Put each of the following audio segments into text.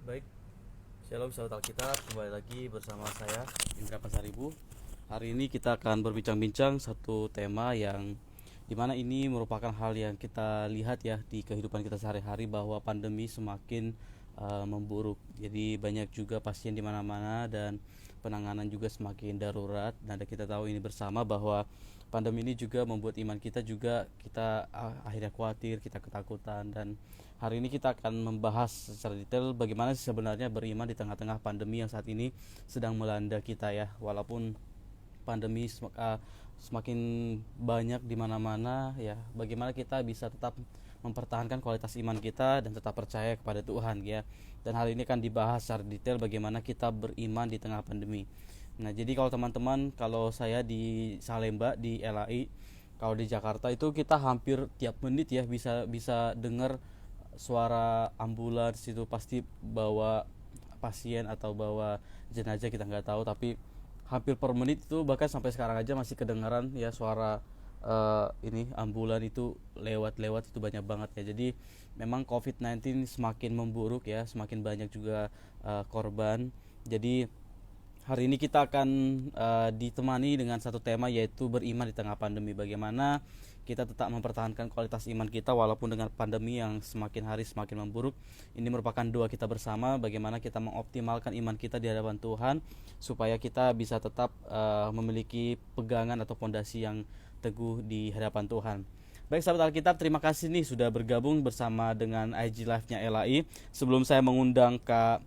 Baik, Shalom sahabat Alkitab, kembali lagi bersama saya Indra Pasaribu. Hari ini kita akan berbincang-bincang satu tema yang dimana ini merupakan hal yang kita lihat ya di kehidupan kita sehari-hari, bahwa pandemi semakin memburuk. Jadi banyak juga pasien di mana-mana dan penanganan juga semakin darurat. Dan kita tahu ini bersama bahwa pandemi ini juga membuat iman kita juga akhirnya khawatir, kita ketakutan. Dan hari ini kita akan membahas secara detail bagaimana sih sebenarnya beriman di tengah-tengah pandemi yang saat ini sedang melanda kita ya. Walaupun pandemi semakin banyak di mana-mana ya, bagaimana kita bisa tetap mempertahankan kualitas iman kita dan tetap percaya kepada Tuhan ya. Dan hal ini kan dibahas secara detail bagaimana kita beriman di tengah pandemi. Nah, jadi kalau teman-teman, kalau saya di Salemba di LAI, kalau di Jakarta itu kita hampir tiap menit ya bisa bisa dengar suara ambulans itu, pasti bawa pasien atau bawa jenazah, kita nggak tahu, tapi hampir per menit itu, bahkan sampai sekarang aja masih kedengaran ya suara ini ambulan itu lewat-lewat, itu banyak banget ya. Jadi memang COVID-19 semakin memburuk ya, semakin banyak juga korban. Jadi hari ini kita akan ditemani dengan satu tema, yaitu beriman di tengah pandemi. Bagaimana kita tetap mempertahankan kualitas iman kita walaupun dengan pandemi yang semakin hari semakin memburuk. Ini merupakan doa kita bersama, bagaimana kita mengoptimalkan iman kita di hadapan Tuhan supaya kita bisa tetap memiliki pegangan atau fondasi yang teguh di hadapan Tuhan. Baik sahabat Alkitab, terima kasih nih sudah bergabung bersama dengan IG Live-nya LAI. Sebelum saya mengundang Kak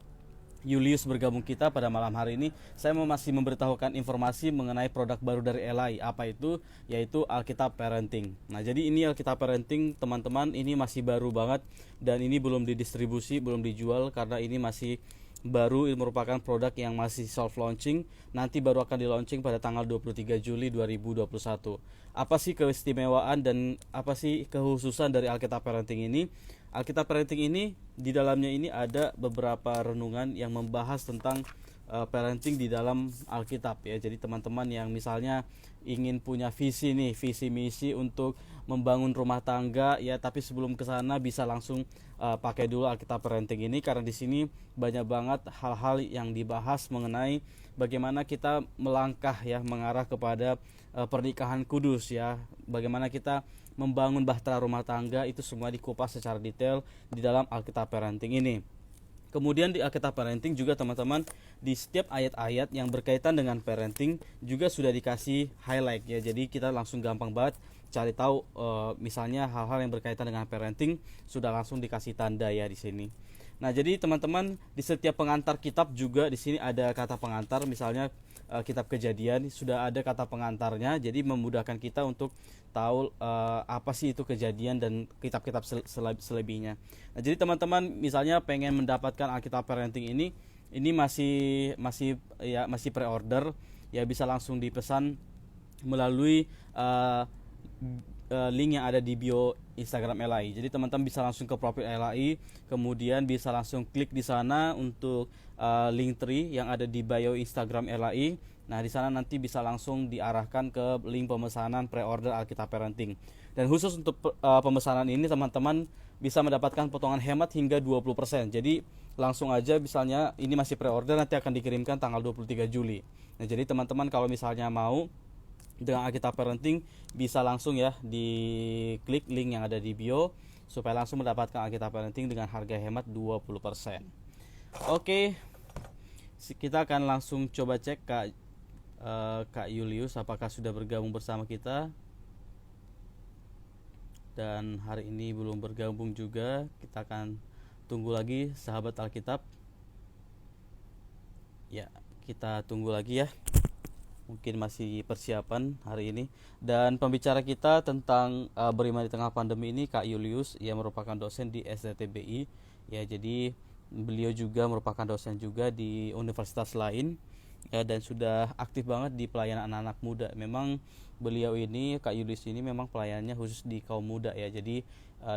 Julius bergabung kita pada malam hari ini, saya masih memberitahukan informasi mengenai produk baru dari LAI. Apa itu? Yaitu Alkitab Parenting. Nah, jadi ini Alkitab Parenting, teman-teman, ini masih baru banget dan ini belum didistribusi, belum dijual karena ini masih baru. Ini merupakan produk yang masih soft launching. Nanti baru akan di launching pada tanggal 23 Juli 2021. Apa sih keistimewaan dan apa sih kekhususan dari Alkitab Parenting ini? Alkitab Parenting ini, di dalamnya ini ada beberapa renungan yang membahas tentang parenting di dalam Alkitab ya. Jadi teman-teman yang misalnya ingin punya visi nih, visi misi untuk membangun rumah tangga ya, tapi sebelum ke sana bisa langsung pakai dulu Alkitab Parenting ini, karena di sini banyak banget hal-hal yang dibahas mengenai bagaimana kita melangkah ya mengarah kepada pernikahan kudus ya. Bagaimana kita membangun bahtera rumah tangga, itu semua dikupas secara detail di dalam Alkitab Parenting ini. Kemudian di Alkitab Parenting juga teman-teman, di setiap ayat-ayat yang berkaitan dengan parenting juga sudah dikasih highlight ya. Jadi kita langsung gampang banget cari tahu misalnya hal-hal yang berkaitan dengan parenting sudah langsung dikasih tanda ya di sini. Nah, jadi teman-teman, di setiap pengantar kitab juga di sini ada kata pengantar. Misalnya kitab Kejadian sudah ada kata pengantarnya, jadi memudahkan kita untuk tahu apa sih itu Kejadian dan kitab-kitab selebihnya. Nah, jadi teman-teman misalnya pengen mendapatkan Alkitab Parenting ini masih pre-order ya, bisa langsung dipesan melalui link yang ada di bio Instagram LAI. Jadi teman-teman bisa langsung ke profil LAI, kemudian bisa langsung klik di sana untuk link tree yang ada di bio Instagram LAI. Nah, di sana nanti bisa langsung diarahkan ke link pemesanan pre-order Alkitab Parenting. Dan khusus untuk pemesanan ini teman-teman bisa mendapatkan potongan hemat hingga 20%. Jadi langsung aja, misalnya ini masih pre-order, nanti akan dikirimkan tanggal 23 Juli. Nah, jadi teman-teman kalau misalnya mau dengan Alkitab Parenting bisa langsung ya diklik link yang ada di bio supaya langsung mendapatkan Alkitab Parenting dengan harga hemat 20%. Oke, kita akan langsung coba cek Kak Julius apakah sudah bergabung bersama kita. Dan hari ini belum bergabung juga, kita akan tunggu lagi sahabat Alkitab. Ya, kita tunggu lagi ya. Mungkin masih persiapan hari ini. Dan pembicara kita tentang beriman di tengah pandemi ini Kak Julius, ia merupakan dosen di SDTBI ya. Jadi beliau juga merupakan dosen juga di universitas lain ya, dan sudah aktif banget di pelayanan anak-anak muda. Memang beliau ini, Kak Julius ini memang pelayanannya khusus di kaum muda ya. Jadi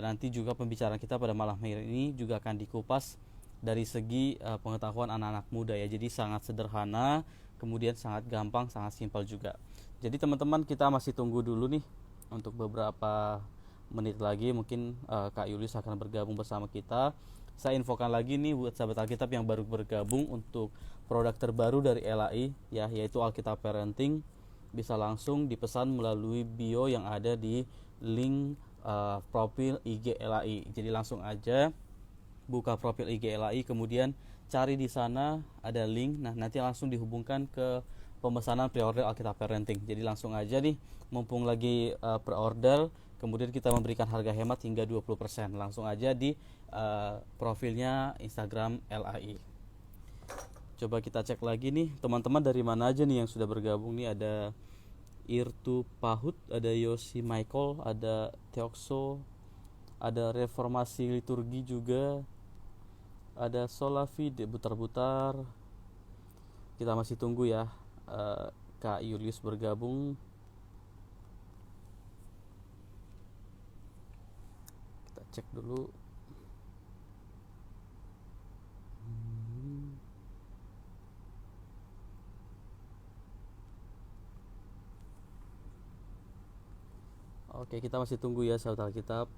nanti juga pembicaraan kita pada malam hari ini juga akan dikupas dari segi pengetahuan anak-anak muda ya. Jadi sangat sederhana, kemudian sangat gampang, sangat simpel juga. Jadi teman-teman, kita masih tunggu dulu nih untuk beberapa menit lagi mungkin Kak Julius akan bergabung bersama kita. Saya infokan lagi nih buat sahabat Alkitab yang baru bergabung, untuk produk terbaru dari LAI ya, yaitu Alkitab Parenting, bisa langsung dipesan melalui bio yang ada di link profil IG LAI. Jadi langsung aja buka profil IG LAI, kemudian cari di sana ada link. Nah, nanti langsung dihubungkan ke pemesanan pre-order Alkitab Parenting. Jadi langsung aja nih, mumpung lagi pre-order, kemudian kita memberikan harga hemat hingga 20%. Langsung aja di profilnya Instagram LAI. Coba kita cek lagi nih, teman-teman dari mana aja nih yang sudah bergabung nih. Ada Irtu Pahut, ada Yosi Michael, ada Teokso, ada Reformasi Liturgi juga, ada Solavi de Butar-Butar. Kita masih tunggu ya Kak Julius bergabung. Kita cek dulu. Oke, kita masih tunggu ya sahabat Alkitab.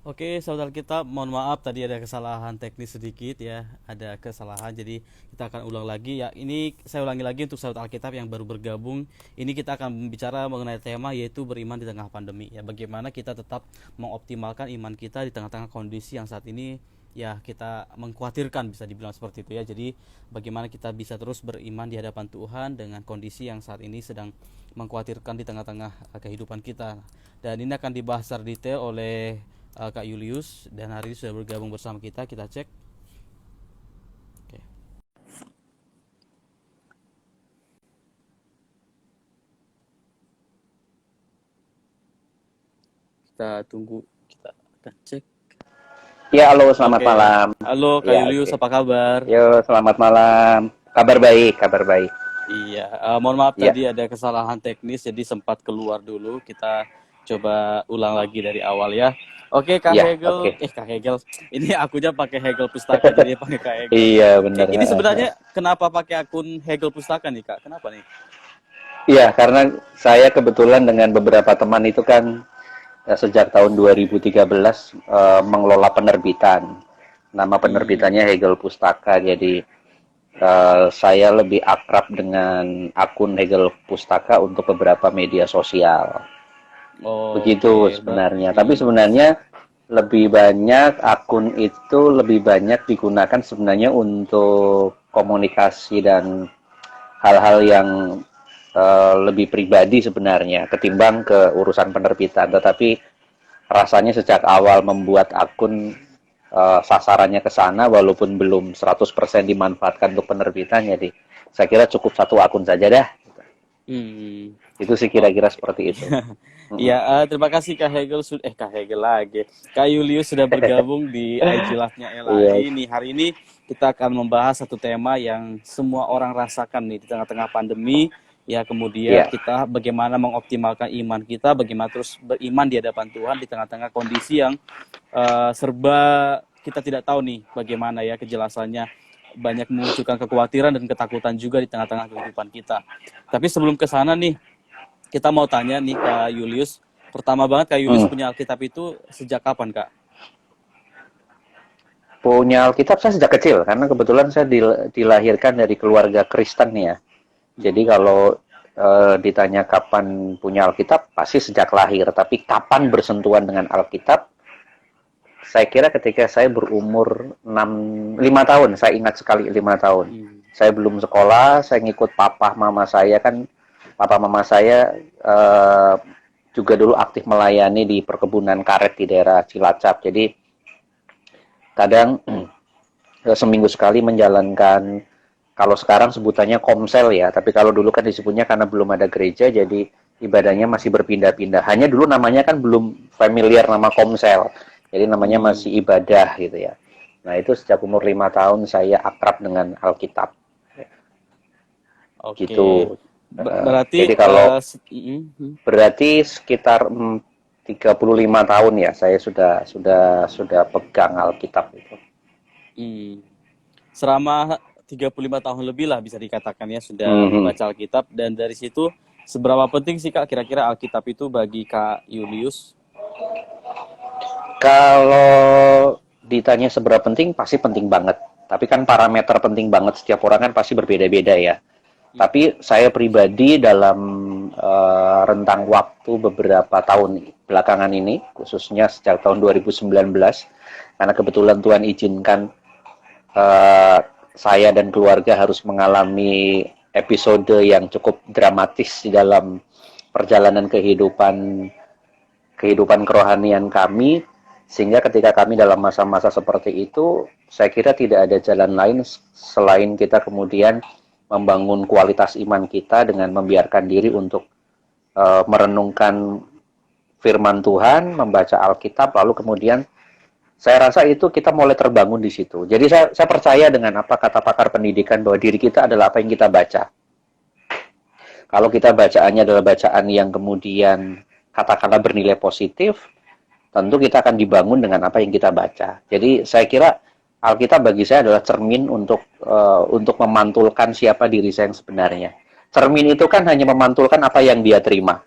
Oke, saudara kita, mohon maaf tadi ada kesalahan teknis sedikit ya, ada kesalahan. Jadi kita akan ulang lagi ya. Ini saya ulangi lagi untuk sahabat Alkitab yang baru bergabung. Ini kita akan bicara mengenai tema yaitu beriman di tengah pandemi. Ya, bagaimana kita tetap mengoptimalkan iman kita di tengah-tengah kondisi yang saat ini ya kita mengkhawatirkan, bisa dibilang seperti itu ya. Jadi bagaimana kita bisa terus beriman di hadapan Tuhan dengan kondisi yang saat ini sedang mengkhawatirkan di tengah-tengah kehidupan kita. Dan ini akan dibahas secara detail oleh Kak Julius, dan hari ini sudah bergabung bersama kita. Kita cek. Oke. Kita tunggu, kita akan cek. Ya, halo, selamat Oke. malam. Halo Kak Ya, Julius, oke. apa kabar? Yo, selamat malam. Kabar baik, kabar baik. Iya, mohon maaf Ya, tadi ada kesalahan teknis, jadi sempat keluar dulu. Kita coba ulang lagi dari awal ya. Oke, Kak ya, Hegel, oke. Kak Hegel, ini akunya pakai Hegel Pustaka, jadi pakai Kak Hegel. Iya, Oke, benar. ini sebenarnya kenapa pakai akun Hegel Pustaka nih Kak? Kenapa nih? Iya, karena saya kebetulan dengan beberapa teman itu kan sejak tahun 2013 mengelola penerbitan. Nama penerbitannya Hegel Pustaka. Jadi saya lebih akrab dengan akun Hegel Pustaka untuk beberapa media sosial. Begitu Oke, sebenarnya. Tapi sebenarnya lebih banyak akun itu lebih banyak digunakan sebenarnya untuk komunikasi dan hal-hal yang lebih pribadi sebenarnya ketimbang ke urusan penerbitan. Tetapi rasanya sejak awal membuat akun sasarannya ke sana walaupun belum 100% dimanfaatkan untuk penerbitan, jadi saya kira cukup satu akun saja dah. Hmm. Itu sih Oh, kira-kira seperti itu. ya, terima kasih Kak Hegel Kak Hegel lagi. Kak Julius sudah bergabung di IG Live-nya Iya, LAI nih. Hari ini kita akan membahas satu tema yang semua orang rasakan nih di tengah-tengah pandemi. Ya, kemudian iya. kita bagaimana mengoptimalkan iman kita, bagaimana terus beriman di hadapan Tuhan di tengah-tengah kondisi yang serba kita tidak tahu nih bagaimana ya kejelasannya. Banyak memunculkan kekhawatiran dan ketakutan juga di tengah-tengah kehidupan kita. Tapi sebelum ke sana nih, kita mau tanya nih Kak Julius. Pertama banget Kak Julius punya Alkitab itu sejak kapan Kak? Punya Alkitab saya sejak kecil karena kebetulan saya dilahirkan dari keluarga Kristen ya. Jadi kalau ditanya kapan punya Alkitab pasti sejak lahir, tapi kapan bersentuhan dengan Alkitab? Saya kira ketika saya berumur 5 tahun, saya ingat sekali 5 tahun. Saya belum sekolah, saya ngikut papa mama saya kan. Papa mama saya juga dulu aktif melayani di perkebunan karet di daerah Cilacap. Jadi kadang seminggu sekali menjalankan Kalau sekarang sebutannya komsel ya, tapi kalau dulu kan disebutnya karena belum ada gereja, jadi ibadahnya masih berpindah-pindah. Hanya dulu namanya kan belum familiar nama komsel, jadi namanya Hmm, masih ibadah gitu ya. Nah itu sejak umur 5 tahun saya akrab dengan Alkitab, oke. gitu. Berarti Jadi kalau mm. berarti sekitar 35 tahun ya saya sudah pegang Alkitab itu. Hmm. Selama 35 tahun lebih lah bisa dikatakan ya sudah Mhm. membaca Alkitab, dan dari situ seberapa penting sih Kak kira-kira Alkitab itu bagi Kak Julius? Kalau ditanya seberapa penting, pasti penting banget. Tapi kan parameter penting banget setiap orang kan pasti berbeda-beda ya. Tapi saya pribadi dalam rentang waktu beberapa tahun belakangan ini, khususnya sejak tahun 2019, karena kebetulan Tuhan izinkan eh, saya dan keluarga harus mengalami episode yang cukup dramatis di dalam perjalanan kehidupan kerohanian kami, sehingga ketika kami dalam masa-masa seperti itu, saya kira tidak ada jalan lain selain kita kemudian membangun kualitas iman kita dengan membiarkan diri untuk merenungkan firman Tuhan, membaca Alkitab, lalu kemudian saya rasa itu kita mulai terbangun di situ. Jadi saya percaya dengan apa kata pakar pendidikan bahwa diri kita adalah apa yang kita baca. Kalau kita bacaannya adalah bacaan yang kemudian katakanlah bernilai positif, tentu kita akan dibangun dengan apa yang kita baca. Jadi saya kira Alkitab bagi saya adalah cermin untuk memantulkan siapa diri saya yang sebenarnya. Cermin itu kan hanya memantulkan apa yang dia terima.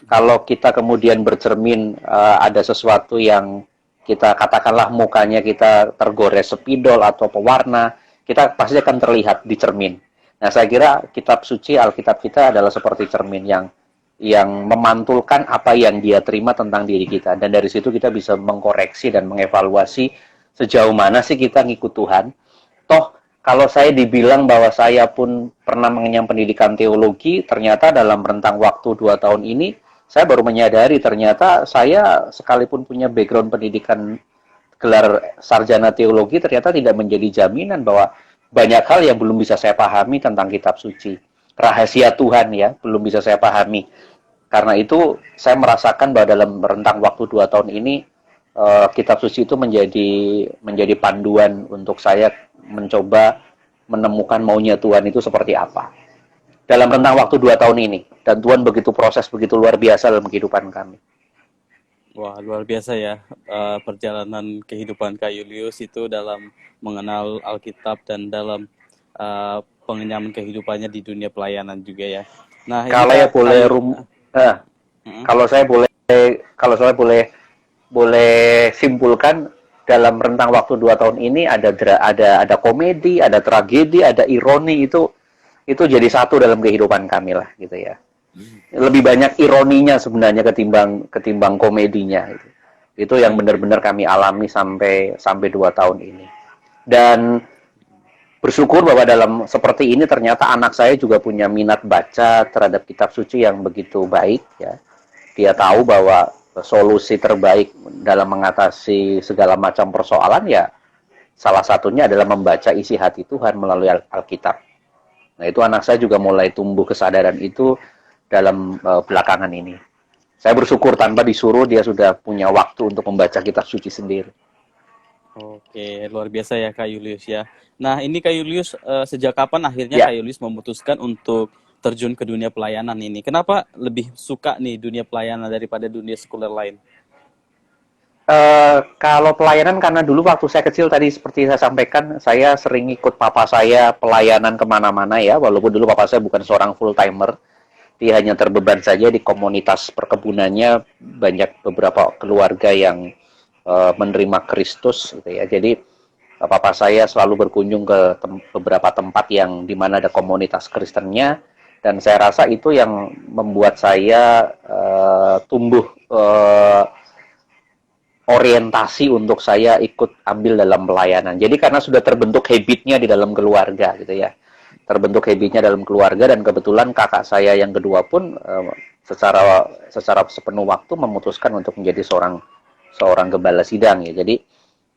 Kalau kita kemudian bercermin ada sesuatu yang kita katakanlah mukanya kita tergores spidol atau pewarna, kita pasti akan terlihat di cermin. Nah, saya kira kitab suci Alkitab kita adalah seperti cermin yang memantulkan apa yang dia terima tentang diri kita, dan dari situ kita bisa mengkoreksi dan mengevaluasi sejauh mana sih kita ngikut Tuhan. Toh kalau saya dibilang bahwa saya pun pernah mengenyam pendidikan teologi, ternyata dalam rentang waktu 2 tahun ini saya baru menyadari ternyata saya sekalipun punya background pendidikan gelar sarjana teologi ternyata tidak menjadi jaminan bahwa banyak hal yang belum bisa saya pahami tentang kitab suci. Rahasia Tuhan ya, belum bisa saya pahami. Karena itu saya merasakan bahwa dalam rentang waktu 2 tahun ini kitab suci itu menjadi panduan untuk saya mencoba menemukan maunya Tuhan itu seperti apa. Dalam rentang waktu 2 tahun ini. Dan Tuhan begitu proses, begitu luar biasa dalam kehidupan kami. Wah, luar biasa ya perjalanan kehidupan Kak Julius itu dalam mengenal Alkitab dan dalam pengenyaman kehidupannya di dunia pelayanan juga ya. Nah, ini Kalau ya Kak boleh Kayu. eh, Mm, kalau saya boleh kalau saya boleh simpulkan dalam rentang waktu 2 tahun ini ada komedi, ada tragedi, ada ironi, itu jadi satu dalam kehidupan kami lah gitu ya. Lebih banyak ironinya sebenarnya ketimbang ketimbang komedinya itu. Itu yang benar-benar kami alami sampai 2 tahun ini. Dan bersyukur bahwa dalam seperti ini ternyata anak saya juga punya minat baca terhadap kitab suci yang begitu baik ya. Dia tahu bahwa solusi terbaik dalam mengatasi segala macam persoalan ya salah satunya adalah membaca isi hati Tuhan melalui Alkitab. Nah, itu anak saya juga mulai tumbuh kesadaran itu dalam belakangan ini. Saya bersyukur tanpa disuruh dia sudah punya waktu untuk membaca kitab suci sendiri. Oke, luar biasa ya Kak Julius ya. Nah, ini Kak Julius sejak kapan akhirnya Kak Ya, Julius memutuskan untuk terjun ke dunia pelayanan ini? Kenapa lebih suka nih dunia pelayanan daripada dunia sekuler lain? kalau pelayanan karena dulu waktu saya kecil tadi seperti saya sampaikan, saya sering ikut papa saya pelayanan kemana-mana ya, walaupun dulu papa saya bukan seorang full timer, dia hanya terbeban saja di komunitas perkebunannya, banyak beberapa keluarga yang menerima Kristus gitu ya. Jadi papa saya selalu berkunjung ke beberapa tempat yang dimana ada komunitas Kristennya, dan saya rasa itu yang membuat saya tumbuh orientasi untuk saya ikut ambil dalam pelayanan. Jadi karena sudah terbentuk habitnya di dalam keluarga gitu ya. Terbentuk habitnya dalam keluarga, dan kebetulan kakak saya yang kedua pun secara sepenuh waktu memutuskan untuk menjadi seorang gembala sidang ya.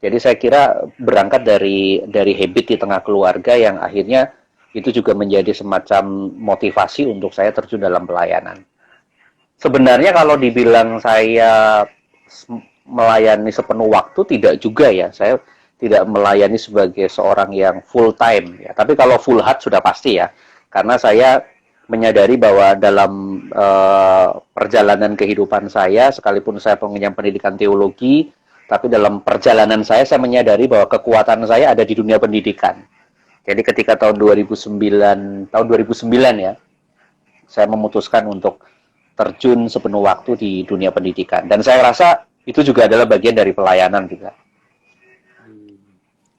Jadi saya kira berangkat dari habit di tengah keluarga yang akhirnya itu juga menjadi semacam motivasi untuk saya terjun dalam pelayanan. Sebenarnya kalau dibilang saya melayani sepenuh waktu, tidak juga ya. Saya tidak melayani sebagai seorang yang full time ya. Tapi kalau full heart sudah pasti ya. Karena saya menyadari bahwa dalam perjalanan kehidupan saya, sekalipun saya pengenyam pendidikan teologi, tapi dalam perjalanan saya menyadari bahwa kekuatan saya ada di dunia pendidikan. Jadi ketika tahun 2009 ya, saya memutuskan untuk terjun sepenuh waktu di dunia pendidikan. Dan saya rasa itu juga adalah bagian dari pelayanan juga.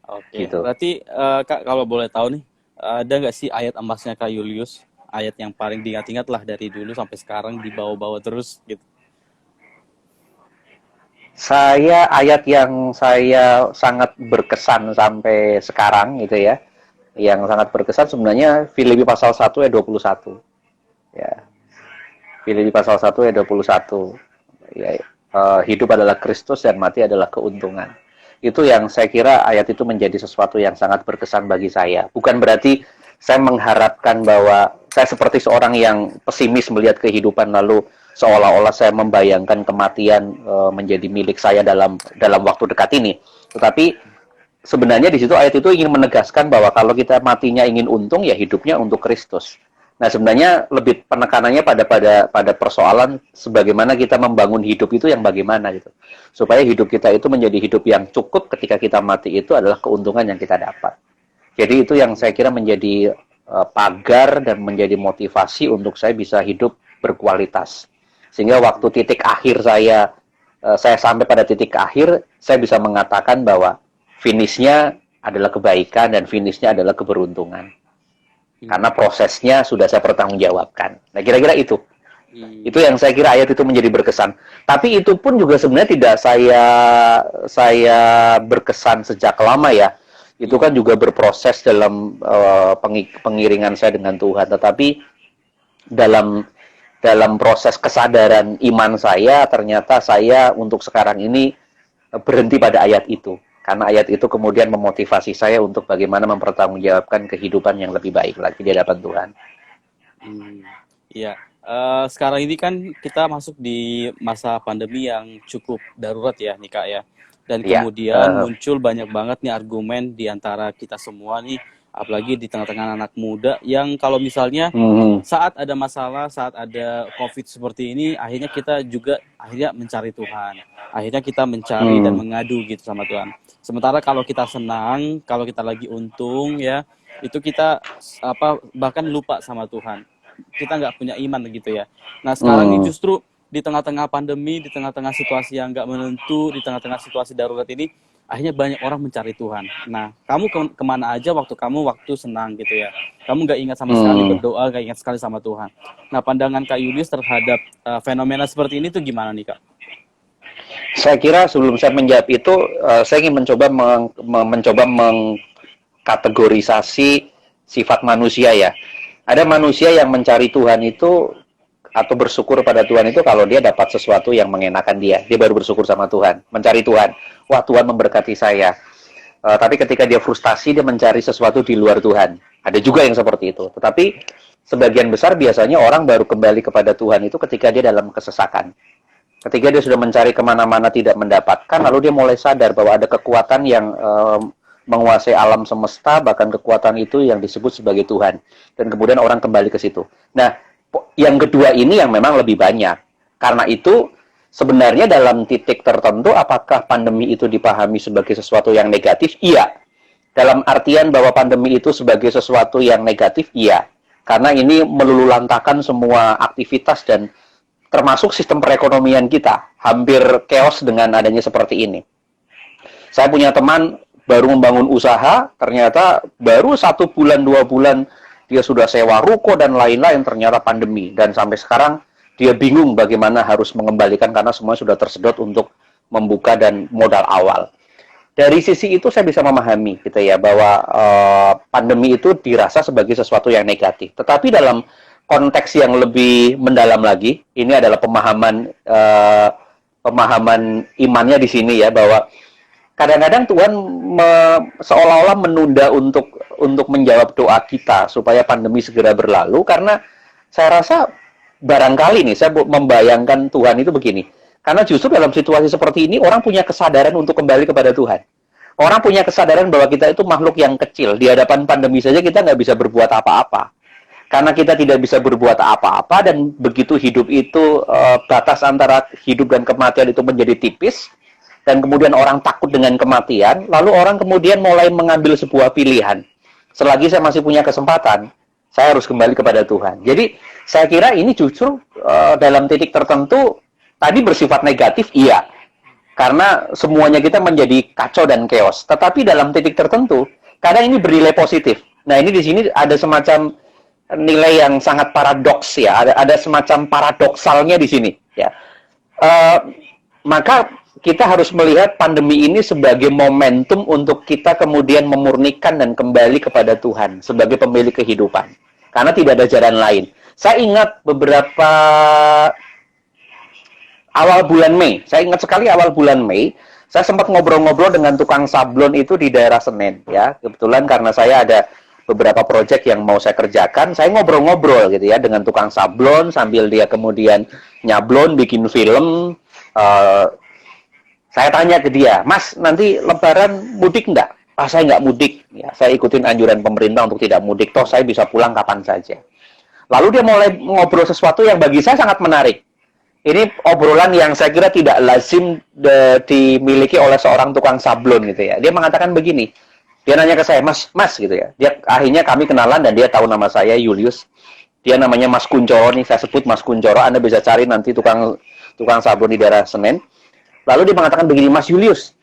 Oke, Gitu. berarti Kak kalau boleh tahu nih, ada nggak sih ayat emasnya Kak Julius? Ayat yang paling diingat-ingat lah dari dulu sampai sekarang dibawa-bawa terus gitu. Ayat yang saya sangat berkesan sampai sekarang gitu ya. Yang sangat berkesan sebenarnya Filipi pasal 1 ayat 21. Ya. Filipi pasal 1 ayat 21. Ya, hidup adalah Kristus dan mati adalah keuntungan. Itu yang saya kira ayat itu menjadi sesuatu yang sangat berkesan bagi saya. Bukan berarti saya mengharapkan bahwa saya seperti seorang yang pesimis melihat kehidupan lalu seolah-olah saya membayangkan kematian menjadi milik saya dalam waktu dekat ini. Tetapi sebenarnya di situ ayat itu ingin menegaskan bahwa kalau kita matinya ingin untung, ya hidupnya untuk Kristus. Nah, sebenarnya lebih penekanannya pada persoalan sebagaimana kita membangun hidup itu yang bagaimana gitu. Supaya hidup kita itu menjadi hidup yang cukup ketika kita mati itu adalah keuntungan yang kita dapat. Jadi itu yang saya kira menjadi pagar dan menjadi motivasi untuk saya bisa hidup berkualitas. Sehingga waktu titik akhir saya sampai pada titik akhir, saya bisa mengatakan bahwa finishnya adalah kebaikan dan finishnya adalah keberuntungan. Karena prosesnya sudah saya pertanggungjawabkan. Nah, kira-kira itu. Itu yang saya kira ayat itu menjadi berkesan. Tapi itu pun juga sebenarnya tidak saya berkesan sejak lama ya. Itu kan juga berproses dalam pengiringan saya dengan Tuhan. Tetapi dalam proses kesadaran iman saya, ternyata saya untuk sekarang ini berhenti pada ayat itu. Karena ayat itu kemudian memotivasi saya untuk bagaimana mempertanggungjawabkan kehidupan yang lebih baik lagi di hadapan Tuhan. Iya, sekarang ini kan kita masuk di masa pandemi yang cukup darurat ya nih Kak ya. Dan kemudian muncul banyak banget nih argumen di antara kita semua nih, apalagi di tengah-tengah anak muda yang kalau misalnya saat ada masalah, saat ada COVID seperti ini, akhirnya kita juga mencari Tuhan. Akhirnya kita mencari dan mengadu gitu sama Tuhan. Sementara kalau kita senang, kalau kita lagi untung ya, itu kita bahkan lupa sama Tuhan. Kita nggak punya iman gitu ya. Nah sekarang ini justru di tengah-tengah pandemi, di tengah-tengah situasi yang nggak menentu, di tengah-tengah situasi darurat ini, akhirnya banyak orang mencari Tuhan. Nah, kamu kemana aja waktu senang gitu ya? Kamu nggak ingat sama sekali berdoa, nggak ingat sekali sama Tuhan. Nah, pandangan Kak Julius terhadap fenomena seperti ini tuh gimana nih Kak? Saya kira sebelum saya menjawab itu, saya ingin mencoba mengkategorisasi sifat manusia ya. Ada manusia yang mencari Tuhan itu atau bersyukur pada Tuhan itu kalau dia dapat sesuatu yang mengenakan dia baru bersyukur sama Tuhan, mencari Tuhan. Wah, Tuhan memberkati saya. Tapi ketika dia frustasi, dia mencari sesuatu di luar Tuhan. Ada juga yang seperti itu. Tetapi sebagian besar biasanya orang baru kembali kepada Tuhan itu ketika dia dalam kesesakan. Ketika dia sudah mencari kemana-mana tidak mendapatkan, lalu dia mulai sadar bahwa ada kekuatan yang menguasai alam semesta, bahkan kekuatan itu yang disebut sebagai Tuhan. Dan kemudian orang kembali ke situ. Nah, yang kedua ini yang memang lebih banyak. Karena itu sebenarnya dalam titik tertentu apakah pandemi itu dipahami sebagai sesuatu yang negatif? Iya. Dalam artian bahwa pandemi itu sebagai sesuatu yang negatif? Iya. Karena ini meluluhlantakan semua aktivitas dan termasuk sistem perekonomian kita. Hampir chaos dengan adanya seperti ini. Saya punya teman baru membangun usaha, ternyata baru 1 bulan, 2 bulan dia sudah sewa ruko dan lain-lain, ternyata pandemi. Dan sampai sekarang dia bingung bagaimana harus mengembalikan karena semua sudah tersedot untuk membuka dan modal awal. Dari sisi itu saya bisa memahami gitu ya, bahwa pandemi itu dirasa sebagai sesuatu yang negatif. Tetapi dalam konteks yang lebih mendalam lagi, ini adalah pemahaman imannya di sini ya, bahwa kadang-kadang Tuhan seolah-olah menunda untuk menjawab doa kita supaya pandemi segera berlalu, karena saya rasa barangkali nih, saya membayangkan Tuhan itu begini. Karena justru dalam situasi seperti ini, orang punya kesadaran untuk kembali kepada Tuhan. Orang punya kesadaran bahwa kita itu makhluk yang kecil. Di hadapan pandemi saja kita nggak bisa berbuat apa-apa. Karena kita tidak bisa berbuat apa-apa, dan begitu hidup itu, batas antara hidup dan kematian itu menjadi tipis, dan kemudian orang takut dengan kematian, lalu orang kemudian mulai mengambil sebuah pilihan. Selagi saya masih punya kesempatan, saya harus kembali kepada Tuhan. Jadi, saya kira ini justru dalam titik tertentu, tadi bersifat negatif, iya. Karena semuanya kita menjadi kacau dan chaos. Tetapi dalam titik tertentu, kadang ini bernilai positif. Nah, ini di sini ada semacam nilai yang sangat paradoks ya. Ada semacam paradoksalnya di sini ya. Maka kita harus melihat pandemi ini sebagai momentum untuk kita kemudian memurnikan dan kembali kepada Tuhan sebagai pemilik kehidupan. Karena tidak ada jalan lain. Saya ingat beberapa awal bulan Mei. Saya ingat sekali awal bulan Mei, saya sempat ngobrol-ngobrol dengan tukang sablon itu di daerah Senen ya. Kebetulan karena saya ada beberapa proyek yang mau saya kerjakan, saya ngobrol-ngobrol gitu ya dengan tukang sablon sambil dia kemudian nyablon, bikin film. Saya tanya ke dia, Mas, nanti Lebaran mudik nggak? Saya nggak mudik. Ya, saya ikutin anjuran pemerintah untuk tidak mudik. Toh saya bisa pulang kapan saja. Lalu dia mulai ngobrol sesuatu yang bagi saya sangat menarik. Ini obrolan yang saya kira tidak lazim dimiliki oleh seorang tukang sablon gitu ya. Dia mengatakan begini. Dia nanya ke saya, Mas gitu ya. Dia akhirnya kami kenalan dan dia tahu nama saya Julius. Dia namanya Mas Kuncoro nih, saya sebut Mas Kuncoro. Anda bisa cari nanti tukang sablon di daerah Senen. Lalu dia mengatakan begini, Mas Julius,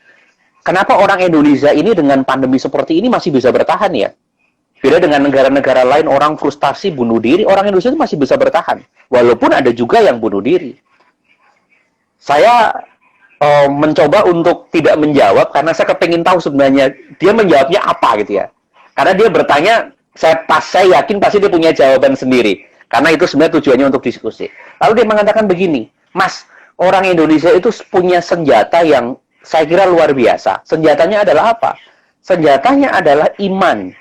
kenapa orang Indonesia ini dengan pandemi seperti ini masih bisa bertahan ya? Beda dengan negara-negara lain, orang frustasi, bunuh diri, orang Indonesia itu masih bisa bertahan. Walaupun ada juga yang bunuh diri. Saya mencoba untuk tidak menjawab, karena saya kepingin tahu sebenarnya dia menjawabnya apa gitu ya. Karena dia bertanya, saya yakin pasti dia punya jawaban sendiri. Karena itu sebenarnya tujuannya untuk diskusi. Lalu dia mengatakan begini, Mas, orang Indonesia itu punya senjata yang saya kira luar biasa. Senjatanya adalah apa? Senjatanya adalah iman.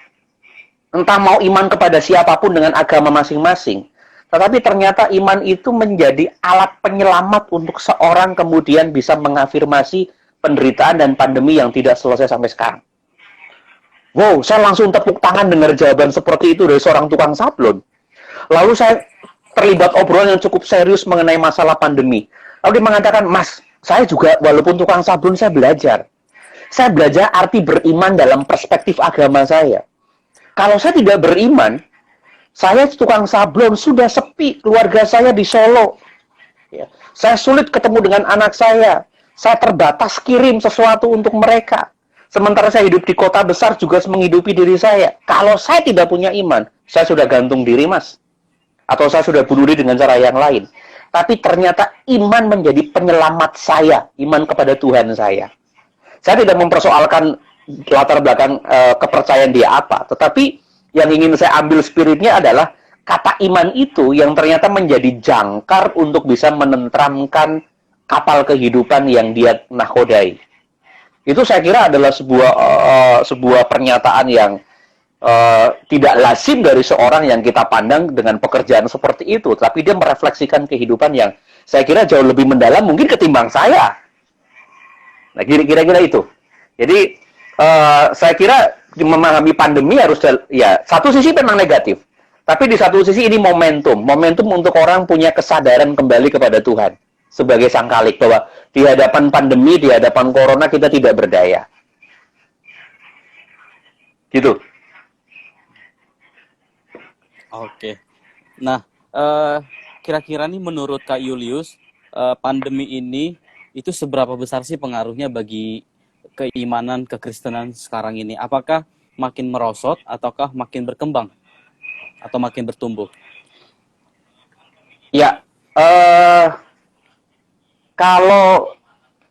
Entah mau iman kepada siapapun dengan agama masing-masing. Tetapi ternyata iman itu menjadi alat penyelamat untuk seorang kemudian bisa mengafirmasi penderitaan dan pandemi yang tidak selesai sampai sekarang. Wow, saya langsung tepuk tangan dengar jawaban seperti itu dari seorang tukang sablon. Lalu saya terlibat obrolan yang cukup serius mengenai masalah pandemi. Lalu dia mengatakan, Mas, saya juga walaupun tukang sablon saya belajar. Saya belajar arti beriman dalam perspektif agama saya. Kalau saya tidak beriman, saya tukang sablon sudah sepi, keluarga saya di Solo. Ya. Saya sulit ketemu dengan anak saya. Saya terbatas kirim sesuatu untuk mereka. Sementara saya hidup di kota besar juga menghidupi diri saya. Kalau saya tidak punya iman, saya sudah gantung diri, Mas. Atau saya sudah bunuh diri dengan cara yang lain. Tapi ternyata iman menjadi penyelamat saya, iman kepada Tuhan saya. Saya tidak mempersoalkan latar belakang kepercayaan dia apa, tetapi yang ingin saya ambil spiritnya adalah kata iman itu yang ternyata menjadi jangkar untuk bisa menenteramkan kapal kehidupan yang dia nakodai. Itu saya kira adalah sebuah pernyataan yang tidak lazim dari seorang yang kita pandang dengan pekerjaan seperti itu, tapi dia merefleksikan kehidupan yang saya kira jauh lebih mendalam mungkin ketimbang saya. Nah, kira-kira itu. Jadi saya kira memahami pandemi harus ya satu sisi memang negatif, tapi di satu sisi ini momentum untuk orang punya kesadaran kembali kepada Tuhan sebagai sang khalik, bahwa di hadapan pandemi, di hadapan corona kita tidak berdaya. Gitu. Oke. Nah, kira-kira nih menurut Kak Julius, pandemi ini itu seberapa besar sih pengaruhnya bagi keimanan kekristenan sekarang ini? Apakah makin merosot ataukah makin berkembang atau makin bertumbuh? Ya, kalau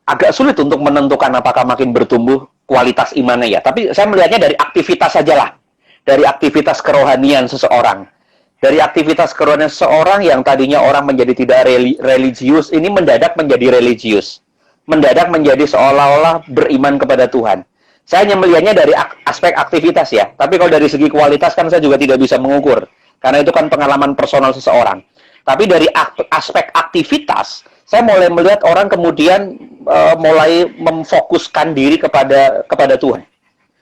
agak sulit untuk menentukan apakah makin bertumbuh kualitas imannya ya. Tapi saya melihatnya dari aktivitas sajalah, dari aktivitas kerohanian seseorang. Dari aktivitas kerohanian seseorang yang tadinya orang menjadi tidak religius, ini mendadak menjadi religius. Mendadak menjadi seolah-olah beriman kepada Tuhan. Saya hanya melihatnya dari aspek aktivitas ya. Tapi kalau dari segi kualitas kan saya juga tidak bisa mengukur. Karena itu kan pengalaman personal seseorang. Tapi dari aspek aktivitas, saya mulai melihat orang kemudian mulai memfokuskan diri kepada Tuhan.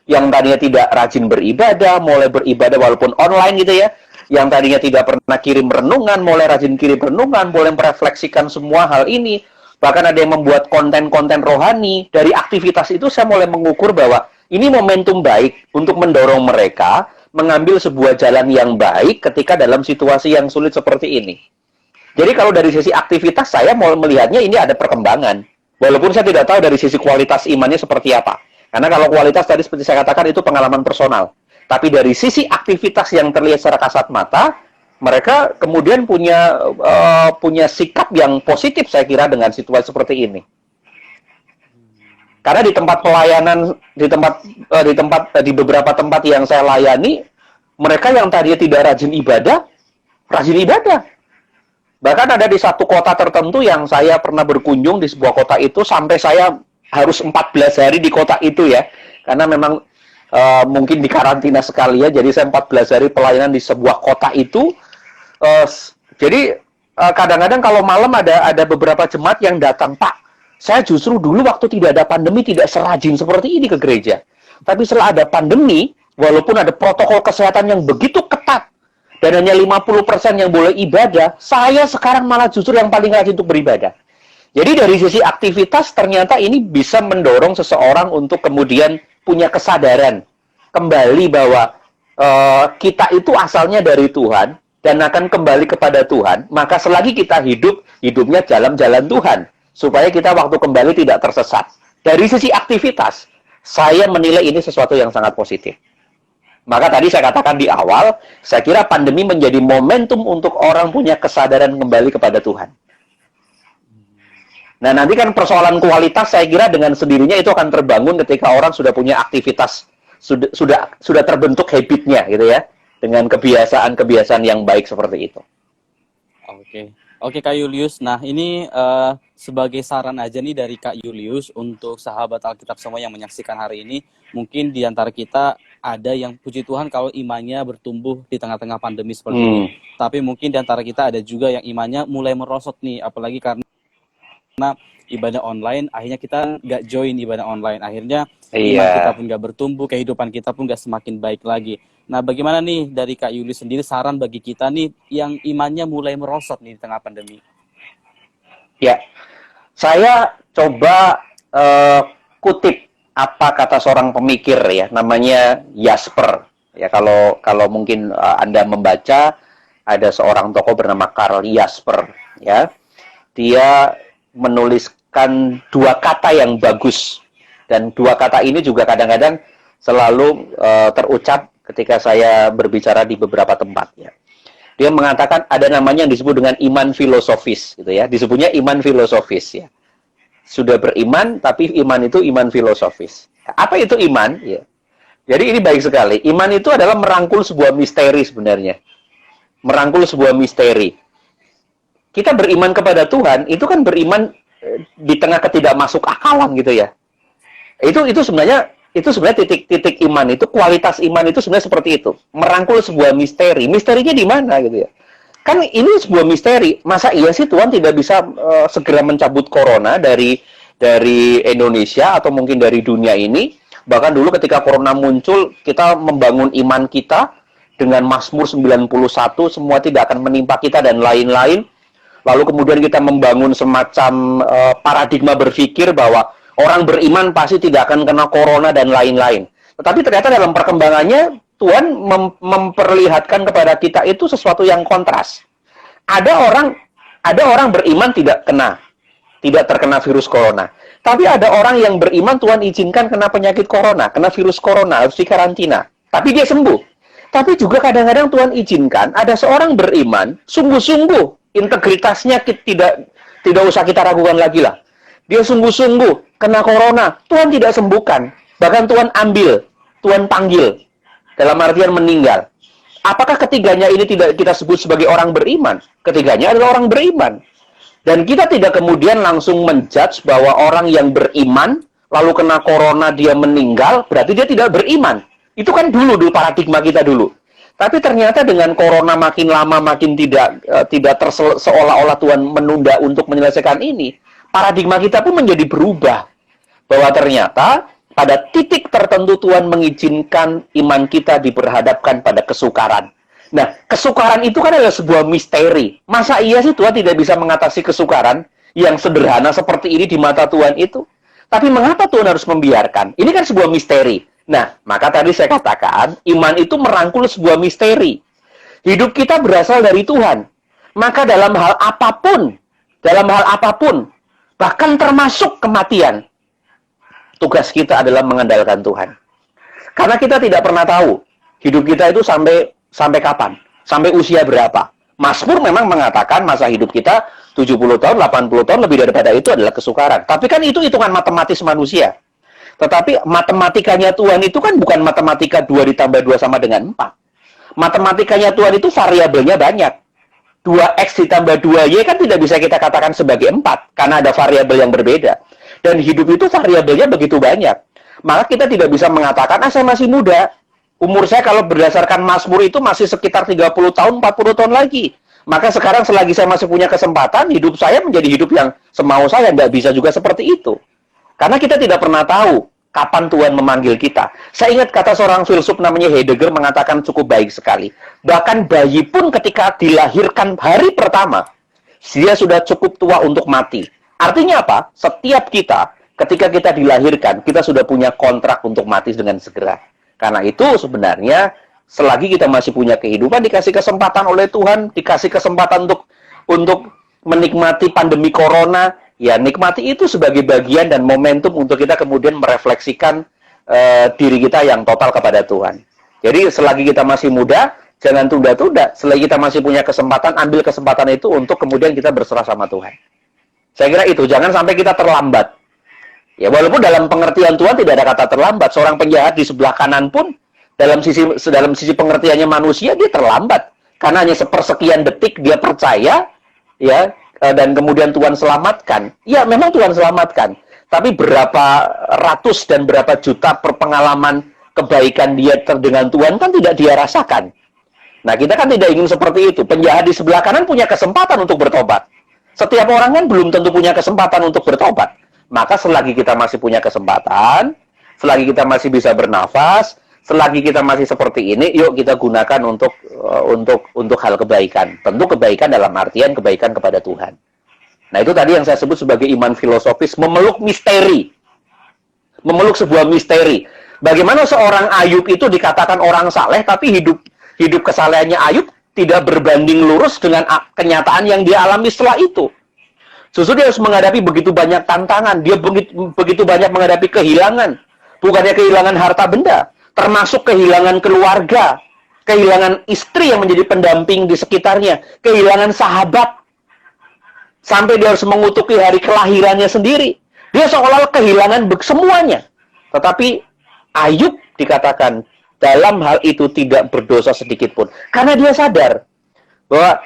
Yang tadinya tidak rajin beribadah, mulai beribadah walaupun online gitu ya. Yang tadinya tidak pernah kirim renungan, mulai rajin kirim renungan, mulai merefleksikan semua hal ini. Bahkan ada yang membuat konten-konten rohani. Dari aktivitas itu saya mulai mengukur bahwa ini momentum baik untuk mendorong mereka mengambil sebuah jalan yang baik ketika dalam situasi yang sulit seperti ini. Jadi kalau dari sisi aktivitas saya mau melihatnya ini ada perkembangan. Walaupun saya tidak tahu dari sisi kualitas imannya seperti apa. Karena kalau kualitas tadi seperti saya katakan itu pengalaman personal. Tapi dari sisi aktivitas yang terlihat secara kasat mata, mereka kemudian punya sikap yang positif saya kira dengan situasi seperti ini. Karena di tempat pelayanan, di beberapa tempat yang saya layani, mereka yang tadinya tidak rajin ibadah, rajin ibadah. Bahkan ada di satu kota tertentu yang saya pernah berkunjung di sebuah kota itu, sampai saya harus 14 hari di kota itu ya. Karena memang mungkin di karantina sekali ya, jadi saya 14 hari pelayanan di sebuah kota itu. Jadi kadang-kadang kalau malam ada beberapa jemaat yang datang, Pak, saya justru dulu waktu tidak ada pandemi tidak serajin seperti ini ke gereja. Tapi setelah ada pandemi, walaupun ada protokol kesehatan yang begitu ketat, dan hanya 50% yang boleh ibadah, saya sekarang malah justru yang paling rajin untuk beribadah. Jadi dari sisi aktivitas, ternyata ini bisa mendorong seseorang untuk kemudian punya kesadaran kembali bahwa kita itu asalnya dari Tuhan, dan akan kembali kepada Tuhan, maka selagi kita hidupnya jalan-jalan Tuhan, supaya kita waktu kembali tidak tersesat. Dari sisi aktivitas, saya menilai ini sesuatu yang sangat positif. Maka tadi saya katakan di awal, saya kira pandemi menjadi momentum untuk orang punya kesadaran kembali kepada Tuhan. Nah, nanti kan persoalan kualitas saya kira dengan sendirinya itu akan terbangun ketika orang sudah punya aktivitas, sudah terbentuk habitnya gitu ya, dengan kebiasaan-kebiasaan yang baik seperti itu. Oke Kak Julius. Nah ini sebagai saran aja nih dari Kak Julius untuk sahabat Alkitab semua yang menyaksikan hari ini, mungkin di antara kita ada yang puji Tuhan kalau imannya bertumbuh di tengah-tengah pandemi seperti ini. Tapi mungkin di antara kita ada juga yang imannya mulai merosot nih, apalagi karena ibadah online, akhirnya kita nggak join ibadah online, akhirnya iman kita pun nggak bertumbuh, kehidupan kita pun nggak semakin baik lagi. Nah, bagaimana nih dari Kak Julius sendiri saran bagi kita nih yang imannya mulai merosot nih di tengah pandemi? Ya, saya coba kutip apa kata seorang pemikir ya, namanya Jasper. Ya, kalau mungkin Anda membaca, ada seorang tokoh bernama Karl Jasper. Ya, dia menuliskan dua kata yang bagus, dan dua kata ini juga kadang-kadang selalu terucap ketika saya berbicara di beberapa tempat ya. Dia mengatakan ada namanya yang disebut dengan iman filosofis gitu ya. Disebutnya iman filosofis ya. Sudah beriman tapi iman itu iman filosofis. Apa itu iman ya? Jadi ini baik sekali. Iman itu adalah merangkul sebuah misteri sebenarnya. Merangkul sebuah misteri. Kita beriman kepada Tuhan itu kan beriman di tengah ketidakmasuk akalan gitu ya. Itu sebenarnya titik iman itu, kualitas iman itu sebenarnya seperti itu. Merangkul sebuah misteri. Misterinya di mana gitu ya? Kan ini sebuah misteri. Masa iya sih Tuhan tidak bisa segera mencabut corona dari Indonesia atau mungkin dari dunia ini? Bahkan dulu ketika corona muncul, kita membangun iman kita dengan Mazmur 91, semua tidak akan menimpa kita dan lain-lain. Lalu kemudian kita membangun semacam paradigma berpikir bahwa orang beriman pasti tidak akan kena corona dan lain-lain. Tetapi ternyata dalam perkembangannya, Tuhan memperlihatkan kepada kita itu sesuatu yang kontras. Ada orang beriman tidak terkena virus corona. Tapi ada orang yang beriman Tuhan izinkan kena penyakit corona, kena virus corona, harus dikarantina. Tapi dia sembuh. Tapi juga kadang-kadang Tuhan izinkan ada seorang beriman, sungguh-sungguh, integritasnya tidak usah kita ragukan lagi lah. Dia sungguh-sungguh kena corona, Tuhan tidak sembuhkan. Bahkan Tuhan ambil, Tuhan panggil. Dalam artian meninggal. Apakah ketiganya ini tidak kita sebut sebagai orang beriman? Ketiganya adalah orang beriman. Dan kita tidak kemudian langsung menjudge bahwa orang yang beriman, lalu kena corona dia meninggal, berarti dia tidak beriman. Itu kan dulu paradigma kita dulu. Tapi ternyata dengan corona makin lama makin tidak seolah-olah Tuhan menunda untuk menyelesaikan ini, paradigma kita pun menjadi berubah. Bahwa ternyata pada titik tertentu Tuhan mengizinkan iman kita diperhadapkan pada kesukaran. Nah, kesukaran itu kan adalah sebuah misteri. Masa iya sih Tuhan tidak bisa mengatasi kesukaran yang sederhana seperti ini di mata Tuhan itu? Tapi mengapa Tuhan harus membiarkan? Ini kan sebuah misteri. Nah, maka tadi saya katakan, iman itu merangkul sebuah misteri. Hidup kita berasal dari Tuhan. Maka dalam hal apapun, bahkan termasuk kematian, tugas kita adalah mengandalkan Tuhan. Karena kita tidak pernah tahu hidup kita itu sampai kapan, sampai usia berapa. Mazmur memang mengatakan masa hidup kita 70 tahun, 80 tahun, lebih daripada itu adalah kesukaran. Tapi kan itu hitungan matematis manusia. Tetapi matematikanya Tuhan itu kan bukan matematika 2 ditambah 2 sama dengan 4. Matematikanya Tuhan itu variabelnya banyak. 2X ditambah 2Y kan tidak bisa kita katakan sebagai 4, karena ada variabel yang berbeda. Dan hidup itu variabelnya begitu banyak. Maka kita tidak bisa mengatakan, saya masih muda. Umur saya kalau berdasarkan Mazmur itu masih sekitar 30 tahun, 40 tahun lagi. Maka sekarang selagi saya masih punya kesempatan, hidup saya menjadi hidup yang semau saya, nggak bisa juga seperti itu. Karena kita tidak pernah tahu kapan Tuhan memanggil kita. Saya ingat kata seorang filsuf namanya Heidegger mengatakan cukup baik sekali. Bahkan bayi pun ketika dilahirkan hari pertama, dia sudah cukup tua untuk mati. Artinya apa? Setiap kita, ketika kita dilahirkan, kita sudah punya kontrak untuk mati dengan segera. Karena itu sebenarnya, selagi kita masih punya kehidupan, dikasih kesempatan oleh Tuhan, dikasih kesempatan untuk menikmati pandemi corona, ya nikmati itu sebagai bagian dan momentum untuk kita kemudian merefleksikan diri kita yang total kepada Tuhan. Jadi selagi kita masih muda, jangan tunda-tunda. Selagi kita masih punya kesempatan, ambil kesempatan itu untuk kemudian kita berserah sama Tuhan. Saya kira itu, jangan sampai kita terlambat. Ya walaupun dalam pengertian Tuhan tidak ada kata terlambat. Seorang penjahat di sebelah kanan pun dalam sisi pengertiannya manusia dia terlambat. Karena hanya sepersekian detik dia percaya, ya, dan kemudian Tuhan selamatkan. Ya, memang Tuhan selamatkan. Tapi berapa ratus dan berapa juta perpengalaman kebaikan dia dengan Tuhan kan tidak dia rasakan. Nah, kita kan tidak ingin seperti itu. Penjahat di sebelah kanan punya kesempatan untuk bertobat. Setiap orang kan belum tentu punya kesempatan untuk bertobat. Maka selagi kita masih punya kesempatan, selagi kita masih bisa bernafas, selagi kita masih seperti ini, yuk kita gunakan untuk hal kebaikan. Tentu kebaikan dalam artian kebaikan kepada Tuhan. Nah, itu tadi yang saya sebut sebagai iman filosofis, memeluk misteri. Memeluk sebuah misteri. Bagaimana seorang Ayub itu dikatakan orang saleh, tapi hidup kesalehannya Ayub tidak berbanding lurus dengan kenyataan yang dia alami setelah itu. Justru dia harus menghadapi begitu banyak tantangan, dia begitu banyak menghadapi kehilangan. Bukannya kehilangan harta benda, termasuk kehilangan keluarga, kehilangan istri yang menjadi pendamping di sekitarnya, kehilangan sahabat, sampai dia harus mengutuki hari kelahirannya sendiri. Dia seolah-olah kehilangan semuanya. Tetapi Ayub dikatakan dalam hal itu tidak berdosa sedikit pun. Karena dia sadar bahwa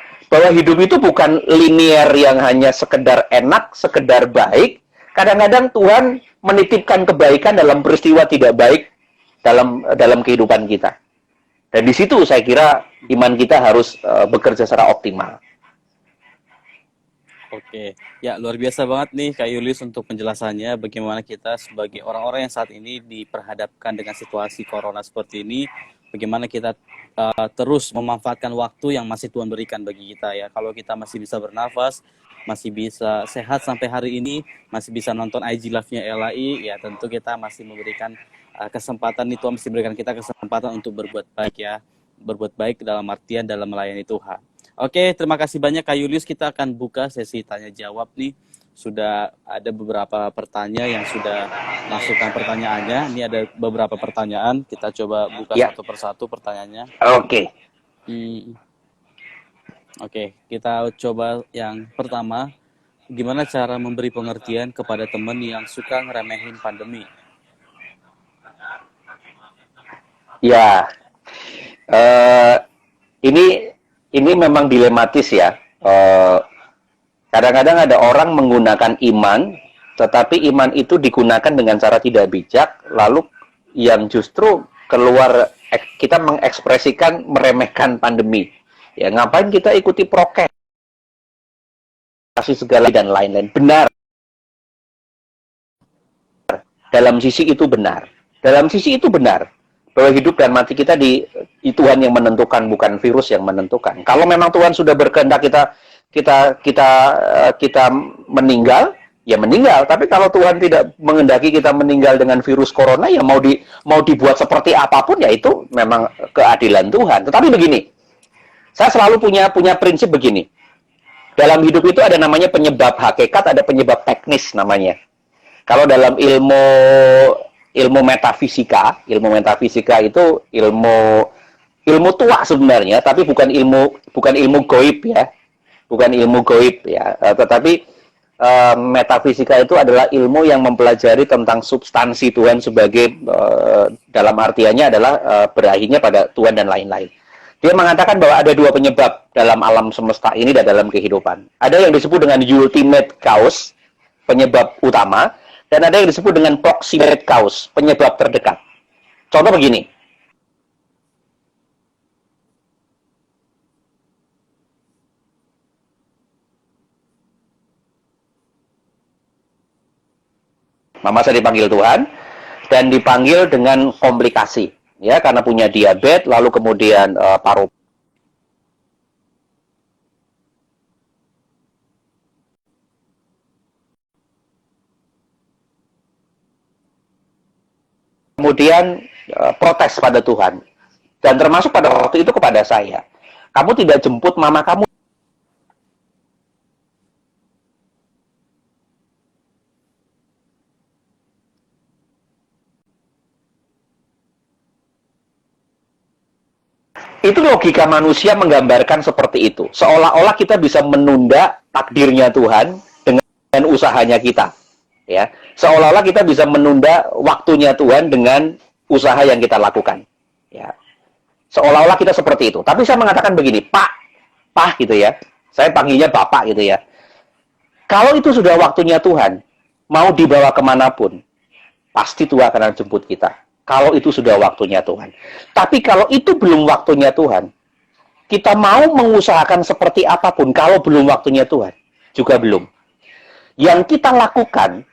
hidup itu bukan linear yang hanya sekedar enak, sekedar baik. Kadang-kadang Tuhan menitipkan kebaikan dalam peristiwa tidak baik dalam kehidupan kita. Dan di situ saya kira iman kita harus bekerja secara optimal. Oke, ya luar biasa banget nih Kak Julius untuk penjelasannya bagaimana kita sebagai orang-orang yang saat ini diperhadapkan dengan situasi corona seperti ini, bagaimana kita terus memanfaatkan waktu yang masih Tuhan berikan bagi kita ya. Kalau kita masih bisa bernafas, masih bisa sehat sampai hari ini, masih bisa nonton IG Live-nya LAI, ya tentu kita masih memberikan kesempatan nih, Tuhan masih berikan kita kesempatan untuk berbuat baik ya. Berbuat baik dalam artian dalam melayani Tuhan. Oke, terima kasih banyak Kak Julius. Kita akan buka sesi tanya jawab nih. Sudah ada beberapa pertanyaan yang sudah masukkan pertanyaannya. Ini ada beberapa pertanyaan. Kita coba buka satu persatu pertanyaannya. Oke. Oke, kita coba yang pertama. Gimana cara memberi pengertian kepada teman yang suka ngeremehin pandemi? Ya, ini memang dilematis ya. Kadang-kadang ada orang menggunakan iman tetapi iman itu digunakan dengan cara tidak bijak, lalu yang justru keluar kita mengekspresikan meremehkan pandemi. Ya, ngapain kita ikuti prokes, kasih segala dan lain-lain. Benar. Dalam sisi itu benar. Dalam sisi itu benar. Bahwa hidup dan mati kita di Tuhan yang menentukan, bukan virus yang menentukan. Kalau memang Tuhan sudah berkehendak kita meninggal, ya meninggal. Tapi kalau Tuhan tidak menghendaki kita meninggal dengan virus corona, ya mau dibuat seperti apapun, ya itu memang keadilan Tuhan. Tetapi begini, saya selalu punya prinsip begini. Dalam hidup itu ada namanya penyebab hakikat, ada penyebab teknis namanya. Kalau dalam ilmu metafisika itu ilmu tua sebenarnya, tapi bukan ilmu gaib ya. Bukan ilmu gaib ya, tetapi metafisika itu adalah ilmu yang mempelajari tentang substansi Tuhan sebagai dalam artiannya adalah berakhirnya pada Tuhan dan lain-lain. Dia mengatakan bahwa ada dua penyebab dalam alam semesta ini dan dalam kehidupan. Ada yang disebut dengan ultimate cause, penyebab utama, dan ada yang disebut dengan proximate cause, penyebab terdekat. Contoh begini. Mama saya dipanggil Tuhan dan dipanggil dengan komplikasi, ya, karena punya diabetes, lalu kemudian paru. Kemudian protes pada Tuhan, dan termasuk pada waktu itu kepada saya. Kamu tidak jemput mama kamu. Itu logika manusia menggambarkan seperti itu. Seolah-olah kita bisa menunda takdirnya Tuhan dengan usahanya kita. Ya, seolah-olah kita bisa menunda waktunya Tuhan dengan usaha yang kita lakukan. Ya, seolah-olah kita seperti itu. Tapi saya mengatakan begini, Pak gitu ya. Saya panggilnya Bapak gitu ya. Kalau itu sudah waktunya Tuhan, mau dibawa kemanapun, pasti Tuhan akan jemput kita. Kalau itu sudah waktunya Tuhan. Tapi kalau itu belum waktunya Tuhan, kita mau mengusahakan seperti apapun, kalau belum waktunya Tuhan, juga belum. Yang kita lakukan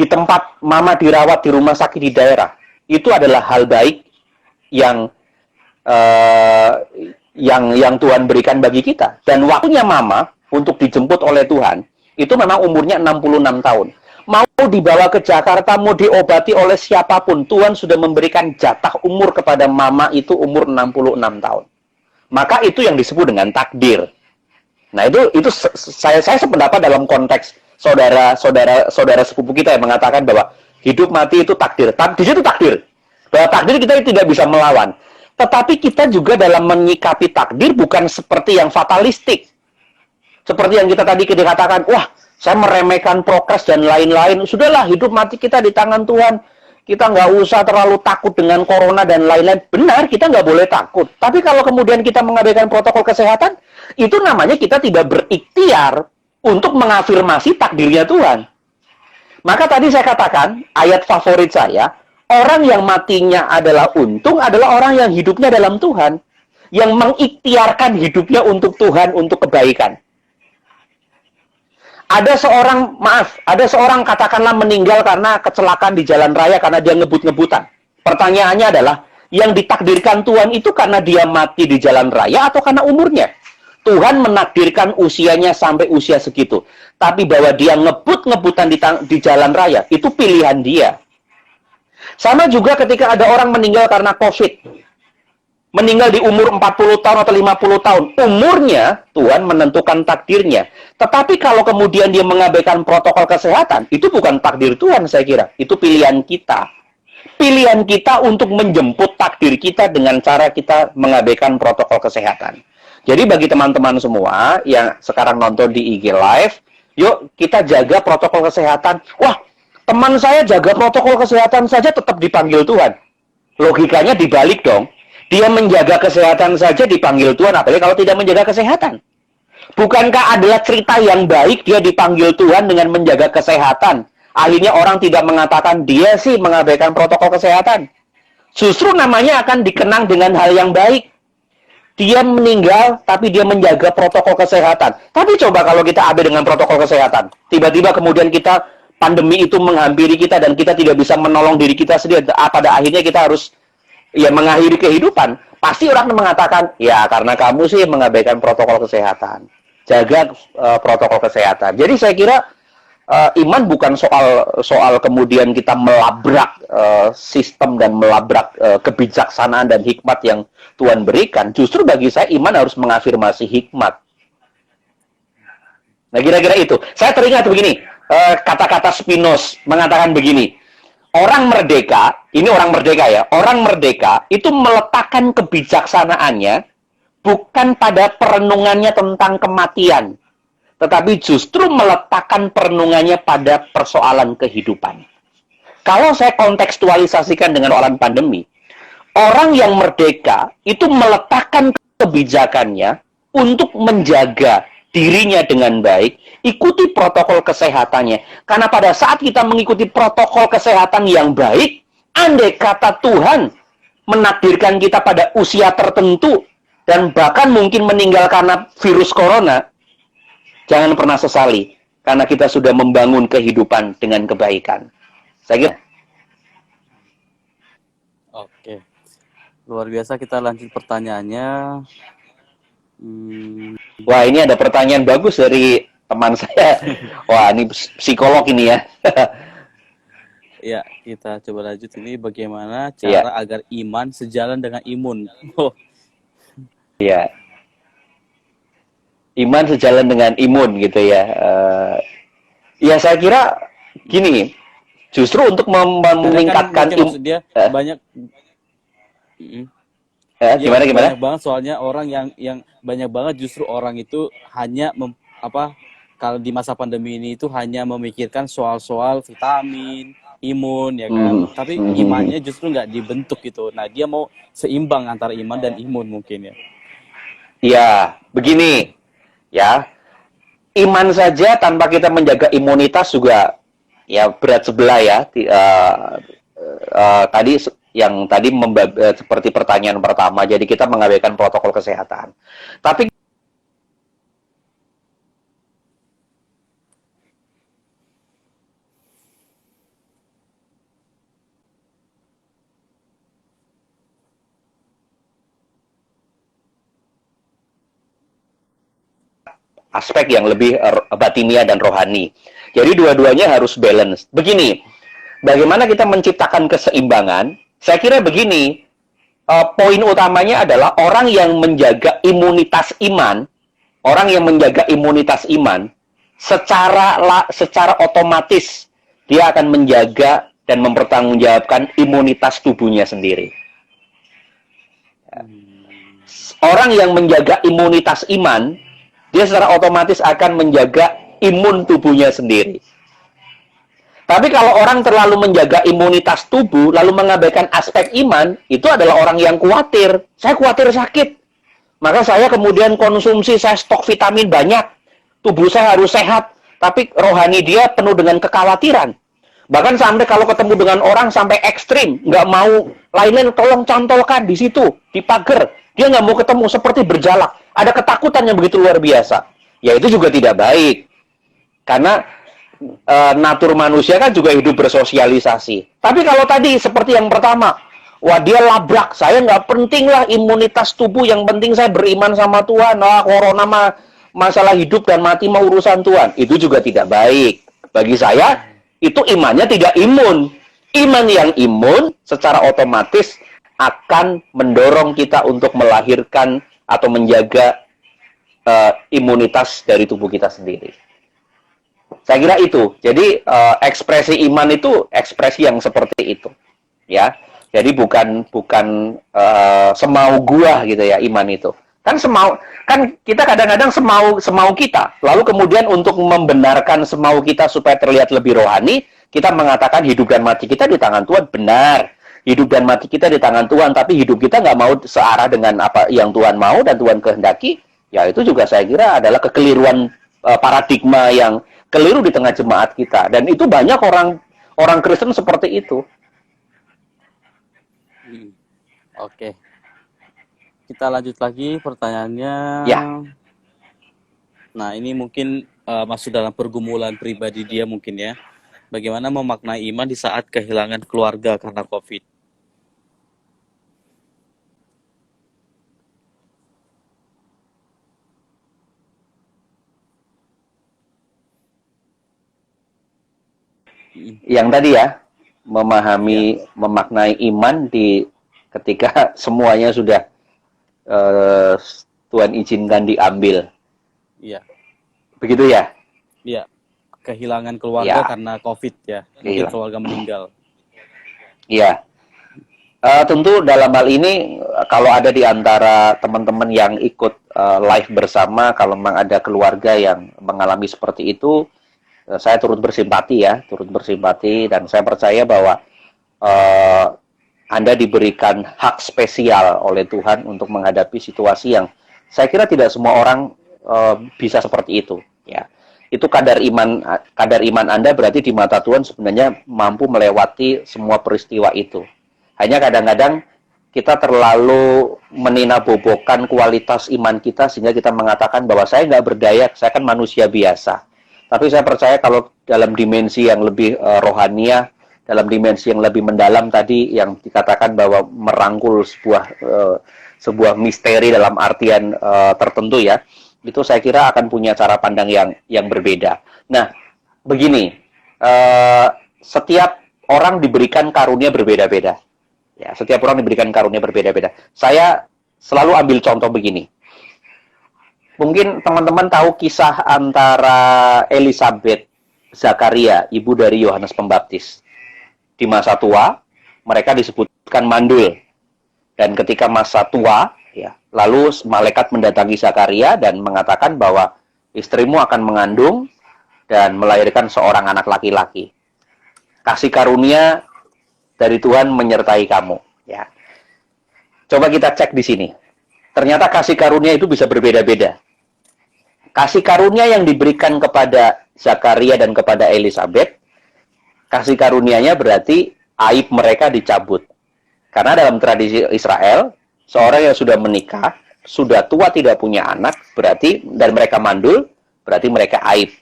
di tempat mama dirawat di rumah sakit di daerah, itu adalah hal baik yang Tuhan berikan bagi kita. Dan waktunya mama untuk dijemput oleh Tuhan, itu memang umurnya 66 tahun. Mau dibawa ke Jakarta, mau diobati oleh siapapun, Tuhan sudah memberikan jatah umur kepada mama itu umur 66 tahun. Maka itu yang disebut dengan takdir. Nah, itu saya sependapat dalam konteks saudara sepupu kita yang mengatakan bahwa hidup mati itu takdir. Di situ takdir. Bahwa takdir kita tidak bisa melawan. Tetapi kita juga dalam menyikapi takdir bukan seperti yang fatalistik. Seperti yang kita tadi katakan, wah, saya meremehkan prokes dan lain-lain. Sudahlah, hidup mati kita di tangan Tuhan. Kita nggak usah terlalu takut dengan corona dan lain-lain. Benar, kita nggak boleh takut. Tapi kalau kemudian kita mengabaikan protokol kesehatan, itu namanya kita tidak berikhtiar untuk mengafirmasi takdirnya Tuhan. Maka tadi saya katakan, ayat favorit saya, orang yang matinya adalah untung adalah orang yang hidupnya dalam Tuhan. Yang mengikhtiarkan hidupnya untuk Tuhan, untuk kebaikan. Ada seorang katakanlah meninggal karena kecelakaan di jalan raya karena dia ngebut-ngebutan. Pertanyaannya adalah, yang ditakdirkan Tuhan itu karena dia mati di jalan raya atau karena umurnya? Tuhan menakdirkan usianya sampai usia segitu. Tapi bahwa dia ngebut-ngebutan di jalan raya, itu pilihan dia. Sama juga ketika ada orang meninggal karena COVID. Meninggal di umur 40 tahun atau 50 tahun. Umurnya, Tuhan menentukan takdirnya. Tetapi kalau kemudian dia mengabaikan protokol kesehatan, itu bukan takdir Tuhan saya kira. Itu pilihan kita. Pilihan kita untuk menjemput takdir kita dengan cara kita mengabaikan protokol kesehatan. Jadi bagi teman-teman semua yang sekarang nonton di IG Live, yuk kita jaga protokol kesehatan. Wah, teman saya jaga protokol kesehatan saja tetap dipanggil Tuhan. Logikanya dibalik dong. Dia menjaga kesehatan saja dipanggil Tuhan, apalagi kalau tidak menjaga kesehatan. Bukankah adalah cerita yang baik dia dipanggil Tuhan dengan menjaga kesehatan? Akhirnya orang tidak mengatakan dia sih mengabaikan protokol kesehatan. Justru namanya akan dikenang dengan hal yang baik. Dia meninggal, tapi dia menjaga protokol kesehatan. Tapi coba kalau kita abai dengan protokol kesehatan. Tiba-tiba kemudian kita, pandemi itu menghampiri kita dan kita tidak bisa menolong diri kita sendiri. Pada akhirnya kita harus ya mengakhiri kehidupan. Pasti orang mengatakan, ya karena kamu sih mengabaikan protokol kesehatan. Jaga protokol kesehatan. Jadi saya kira iman bukan soal kemudian kita melabrak sistem dan melabrak kebijaksanaan dan hikmat yang Tuhan berikan. Justru bagi saya iman harus mengafirmasi hikmat. Nah kira-kira itu. Saya teringat begini, kata-kata Spinoza mengatakan begini, orang merdeka, ini orang merdeka ya, orang merdeka itu meletakkan kebijaksanaannya bukan pada perenungannya tentang kematian, tetapi justru meletakkan perenungannya pada persoalan kehidupan. Kalau saya kontekstualisasikan dengan orang pandemi, orang yang merdeka itu meletakkan kebijakannya untuk menjaga dirinya dengan baik, ikuti protokol kesehatannya. Karena pada saat kita mengikuti protokol kesehatan yang baik, andai kata Tuhan menakdirkan kita pada usia tertentu, dan bahkan mungkin meninggal karena virus corona, jangan pernah sesali, karena kita sudah membangun kehidupan dengan kebaikan. Saya kira. Oke, luar biasa. Kita lanjut pertanyaannya. Wah, ini ada pertanyaan bagus dari teman saya. Wah, ini psikolog ini ya. Ya, kita coba lanjut ini. Bagaimana cara agar iman sejalan dengan imun? Oh. Ya, iman sejalan dengan imun gitu ya. Ya saya kira gini, justru untuk meningkatkan imun dia banyak. Gimana? Banyak banget soalnya orang yang banyak banget justru orang itu hanya kalau di masa pandemi ini itu hanya memikirkan soal-soal vitamin, imun ya kan. Tapi imannya justru nggak dibentuk gitu. Nah, dia mau seimbang antara iman dan imun mungkin ya. Ya, begini, ya, iman saja tanpa kita menjaga imunitas juga, ya berat sebelah ya. Tadi seperti pertanyaan pertama, jadi kita mengabaikan protokol kesehatan. Tapi aspek yang lebih batiniah dan rohani. Jadi dua-duanya harus balance. Begini, bagaimana kita menciptakan keseimbangan? Saya kira begini, poin utamanya adalah orang yang menjaga imunitas iman, secara otomatis dia akan menjaga dan mempertanggungjawabkan imunitas tubuhnya sendiri. Orang yang menjaga imunitas iman, dia secara otomatis akan menjaga imun tubuhnya sendiri. Tapi kalau orang terlalu menjaga imunitas tubuh, lalu mengabaikan aspek iman, itu adalah orang yang khawatir. Saya khawatir sakit. Maka saya kemudian konsumsi, saya stok vitamin banyak. Tubuh saya harus sehat. Tapi rohani dia penuh dengan kekhawatiran. Bahkan sampai kalau ketemu dengan orang sampai ekstrim. Nggak mau, lain-lain tolong cantolkan di situ, di pagar. Dia nggak mau ketemu, seperti berjalak. Ada ketakutan yang begitu luar biasa. Ya itu juga tidak baik. Karena natur manusia kan juga hidup bersosialisasi. Tapi kalau tadi seperti yang pertama, wah dia labrak, saya nggak penting lah imunitas tubuh, yang penting saya beriman sama Tuhan. Nah, corona mah masalah hidup dan mati mah urusan Tuhan. Itu juga tidak baik. Bagi saya, itu imannya tidak imun. Iman yang imun secara otomatis akan mendorong kita untuk melahirkan atau menjaga imunitas dari tubuh kita sendiri. Saya kira itu. Jadi ekspresi iman itu ekspresi yang seperti itu, ya. Jadi bukan semau gua gitu ya iman itu. Kan kita kadang-kadang semau kita. Lalu kemudian untuk membenarkan semau kita supaya terlihat lebih rohani, kita mengatakan hidup dan mati kita di tangan Tuhan. Benar. Hidup dan mati kita di tangan Tuhan, tapi hidup kita nggak mau searah dengan apa yang Tuhan mau dan Tuhan kehendaki, Ya itu juga saya kira adalah kekeliruan paradigma yang keliru di tengah jemaat kita. Dan itu banyak orang Kristen seperti itu. Oke. Kita lanjut lagi pertanyaannya. Ya. Nah, ini mungkin masuk dalam pergumulan pribadi dia mungkin ya. Bagaimana memaknai iman di saat kehilangan keluarga karena COVID? Yang tadi ya, memaknai iman di ketika semuanya sudah Tuhan izinkan diambil. Iya. Begitu ya? Iya. Kehilangan keluarga Ya. karena COVID ya. Mungkin Iya. keluarga meninggal. Iya. Tentu dalam hal ini kalau ada di antara teman-teman yang ikut live bersama, kalau memang ada keluarga yang mengalami seperti itu, saya turut bersimpati ya, dan saya percaya bahwa Anda diberikan hak spesial oleh Tuhan untuk menghadapi situasi yang saya kira tidak semua orang bisa seperti itu. Ya, itu kadar iman Anda berarti di mata Tuhan sebenarnya mampu melewati semua peristiwa itu. Hanya kadang-kadang kita terlalu meninabobokan kualitas iman kita sehingga kita mengatakan bahwa saya nggak berdaya, saya kan manusia biasa. Tapi saya percaya kalau dalam dimensi yang lebih rohania, dalam dimensi yang lebih mendalam tadi yang dikatakan bahwa merangkul sebuah misteri dalam artian tertentu ya, itu saya kira akan punya cara pandang yang berbeda. Nah, begini, setiap orang diberikan karunia berbeda-beda. Ya, setiap orang diberikan karunia berbeda-beda. Saya selalu ambil contoh begini. Mungkin teman-teman tahu kisah antara Elizabeth Zakaria, ibu dari Yohanes Pembaptis. Di masa tua, mereka disebutkan mandul. Dan ketika masa tua, ya, lalu malaikat mendatangi Zakaria dan mengatakan bahwa istrimu akan mengandung dan melahirkan seorang anak laki-laki. Kasih karunia dari Tuhan menyertai kamu. Ya. Coba kita cek di sini. Ternyata kasih karunia itu bisa berbeda-beda. Kasih karunia yang diberikan kepada Zakaria dan kepada Elizabeth, kasih karunianya berarti aib mereka dicabut. Karena dalam tradisi Israel, seorang yang sudah menikah, sudah tua tidak punya anak, berarti dan mereka mandul, berarti mereka aib.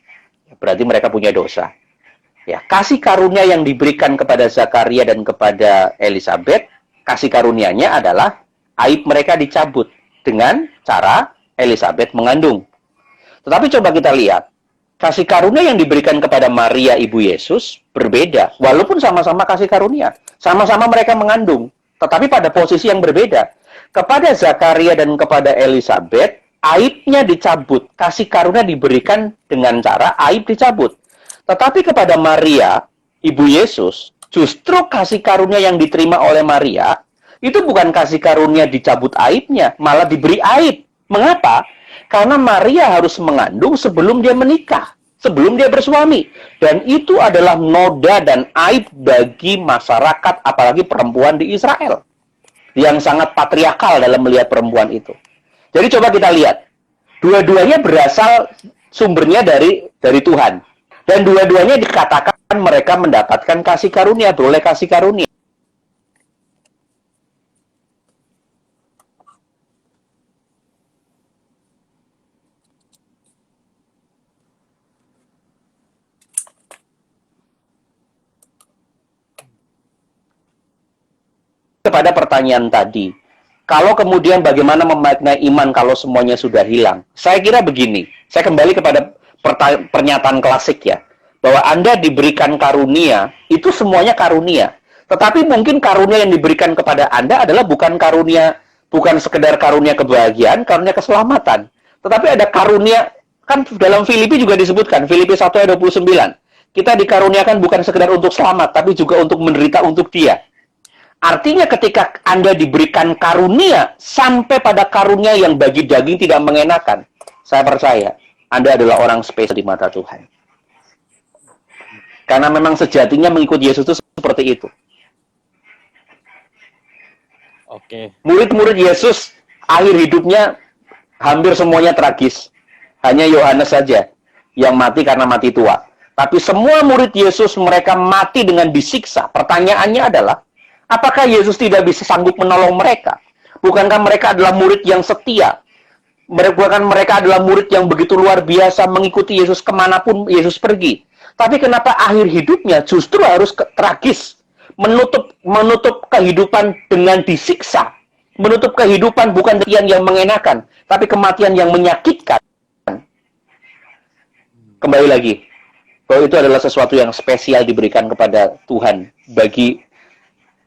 Berarti mereka punya dosa. Ya, kasih karunia yang diberikan kepada Zakaria dan kepada Elizabeth, kasih karunianya adalah aib mereka dicabut dengan cara Elizabeth mengandung. Tetapi coba kita lihat, kasih karunia yang diberikan kepada Maria ibu Yesus berbeda, walaupun sama-sama kasih karunia, sama-sama mereka mengandung, tetapi pada posisi yang berbeda. Kepada Zakaria dan kepada Elizabeth, aibnya dicabut, kasih karunia diberikan dengan cara aib dicabut. Tetapi kepada Maria, ibu Yesus, justru kasih karunia yang diterima oleh Maria, itu bukan kasih karunia dicabut aibnya, malah diberi aib. Mengapa? Karena Maria harus mengandung sebelum dia menikah, sebelum dia bersuami. Dan itu adalah noda dan aib bagi masyarakat, apalagi perempuan di Israel, yang sangat patriarkal dalam melihat perempuan itu. Jadi coba kita lihat, dua-duanya berasal sumbernya dari Tuhan. Dan dua-duanya dikatakan mereka mendapatkan kasih karunia, beroleh kasih karunia. Kepada pertanyaan tadi, kalau kemudian bagaimana memaknai iman kalau semuanya sudah hilang? Saya kira begini, saya kembali kepada pernyataan klasik ya, bahwa Anda diberikan karunia, itu semuanya karunia. Tetapi mungkin karunia yang diberikan kepada Anda adalah bukan sekedar karunia kebahagiaan, karunia keselamatan. Tetapi ada karunia, kan dalam Filipi juga disebutkan, Filipi 1 ayat 29, kita dikaruniakan bukan sekedar untuk selamat, tapi juga untuk menderita untuk Dia. Artinya ketika Anda diberikan karunia, sampai pada karunia yang bagi daging tidak mengenakan, saya percaya Anda adalah orang spesial di mata Tuhan. Karena memang sejatinya mengikut Yesus itu seperti itu. Oke. Murid-murid Yesus akhir hidupnya Hampir semuanya tragis. Hanya Yohanes saja yang mati karena mati tua. Tapi semua murid Yesus mereka mati dengan disiksa. Pertanyaannya adalah, apakah Yesus tidak bisa sanggup menolong mereka? Bukankah mereka adalah murid yang setia? Bukankah mereka adalah murid yang begitu luar biasa mengikuti Yesus kemanapun Yesus pergi? Tapi kenapa akhir hidupnya justru harus tragis? Menutup kehidupan dengan disiksa. Menutup kehidupan bukan kematian yang mengenakan, tapi kematian yang menyakitkan. Kembali lagi, bahwa itu adalah sesuatu yang spesial diberikan kepada Tuhan bagi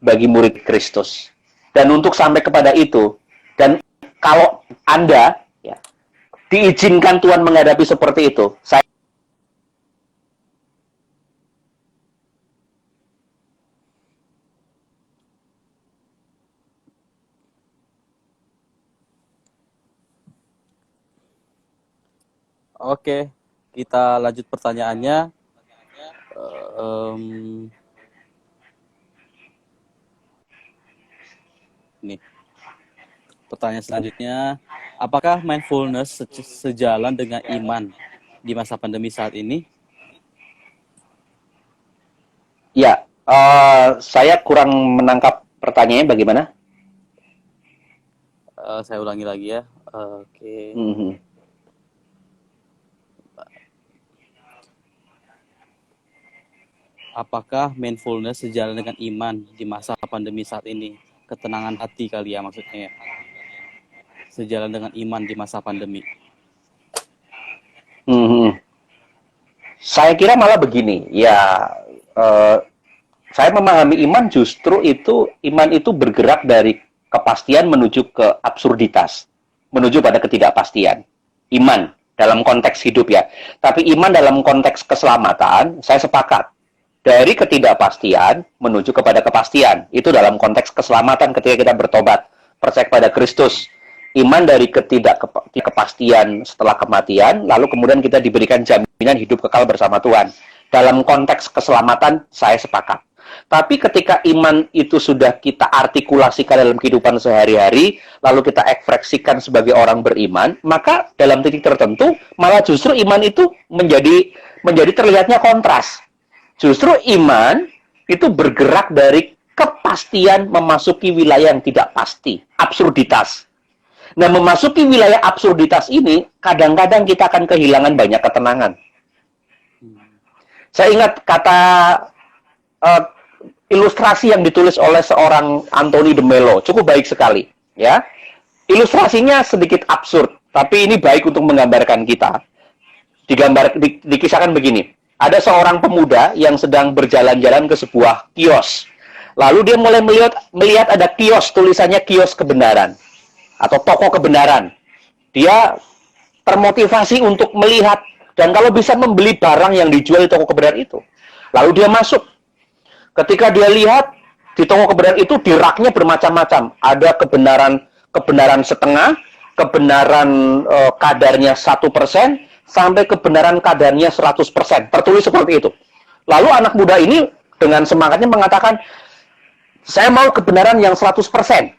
murid Kristus. Dan untuk sampai kepada itu, dan kalau Anda ya, diizinkan Tuhan menghadapi seperti itu, saya Oke, kita lanjut pertanyaannya. Nih, pertanyaan selanjutnya, apakah mindfulness sejalan dengan iman di masa pandemi saat ini? ya, saya kurang menangkap pertanyaannya bagaimana? Saya ulangi lagi ya. Oke. Apakah mindfulness sejalan dengan iman di masa pandemi saat ini? Ketenangan hati kali ya maksudnya ya. Sejalan dengan iman di masa pandemi. Saya kira malah begini, ya saya memahami iman justru iman itu bergerak dari kepastian menuju ke absurditas, menuju pada ketidakpastian. Iman dalam konteks hidup ya, tapi iman dalam konteks keselamatan, saya sepakat. Dari ketidakpastian menuju kepada kepastian. Itu dalam konteks keselamatan ketika kita bertobat, percaya kepada Kristus. Iman dari ketidakpastian setelah kematian, lalu kemudian kita diberikan jaminan hidup kekal bersama Tuhan. Dalam konteks keselamatan, saya sepakat. Tapi ketika iman itu sudah kita artikulasikan dalam kehidupan sehari-hari, lalu kita ekspresikan sebagai orang beriman, maka dalam titik tertentu, malah justru iman itu menjadi terlihatnya kontras. Justru iman itu bergerak dari kepastian memasuki wilayah yang tidak pasti, absurditas. Nah, memasuki wilayah absurditas ini, kadang-kadang kita akan kehilangan banyak ketenangan. Saya ingat kata ilustrasi yang ditulis oleh seorang Anthony de Mello, cukup baik sekali. Ya, ilustrasinya sedikit absurd, tapi ini baik untuk menggambarkan kita. Dikisahkan begini. Ada seorang pemuda yang sedang berjalan-jalan ke sebuah kios. Lalu dia mulai melihat ada kios, tulisannya kios kebenaran. Atau toko kebenaran. Dia termotivasi untuk melihat, dan kalau bisa membeli barang yang dijual di toko kebenaran itu. Lalu dia masuk. Ketika dia lihat, di toko kebenaran itu di raknya bermacam-macam. Ada kebenaran setengah, kebenaran kadarnya 1%, sampai kebenaran kadarnya 100%. Tertulis seperti itu. Lalu anak muda ini dengan semangatnya mengatakan, saya mau kebenaran yang 100%.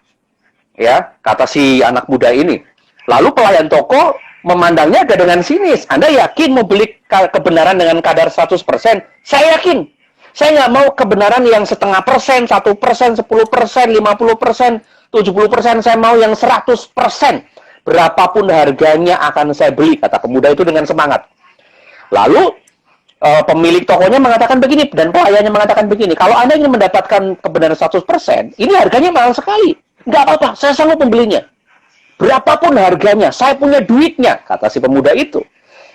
Ya, kata si anak muda ini. Lalu pelayan toko memandangnya agak dengan sinis. Anda yakin mau beli kebenaran dengan kadar 100%? Saya yakin. Saya nggak mau kebenaran yang setengah persen, 1%, 10%, 50%, 70%. Saya mau yang 100%. Berapapun harganya akan saya beli, kata pemuda itu dengan semangat. Lalu pemilik tokonya mengatakan begini, dan pelayannya mengatakan begini, kalau Anda ingin mendapatkan kebenaran 100%, ini harganya mahal sekali. Nggak apa-apa, saya sanggup membelinya. Berapapun harganya, saya punya duitnya, kata si pemuda itu.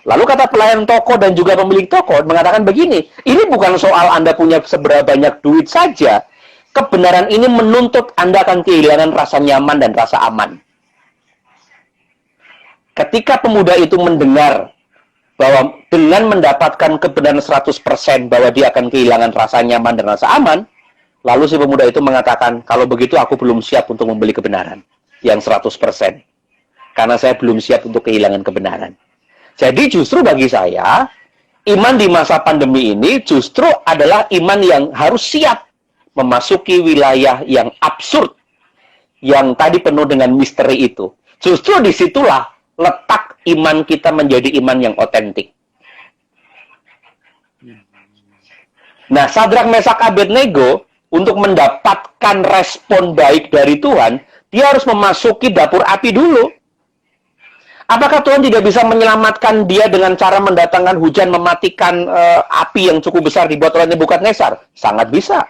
Lalu kata pelayan toko dan juga pemilik toko mengatakan begini, ini bukan soal Anda punya seberapa banyak duit saja. Kebenaran ini menuntut Anda akan kehilangan rasa nyaman dan rasa aman. Ketika pemuda itu mendengar bahwa dengan mendapatkan kebenaran 100% bahwa dia akan kehilangan rasa nyaman dan rasa aman, lalu si pemuda itu mengatakan, kalau begitu aku belum siap untuk membeli kebenaran yang 100%. Karena saya belum siap untuk kehilangan kebenaran. Jadi justru bagi saya, iman di masa pandemi ini justru adalah iman yang harus siap memasuki wilayah yang absurd, yang tadi penuh dengan misteri itu. Justru disitulah letak iman kita menjadi iman yang otentik. Nah, Sadrak, Mesak, Abednego untuk mendapatkan respon baik dari Tuhan, dia harus memasuki dapur api dulu. Apakah Tuhan tidak bisa menyelamatkan dia dengan cara mendatangkan hujan, mematikan api yang cukup besar dibuat oleh Nebukadnezar? Sangat bisa.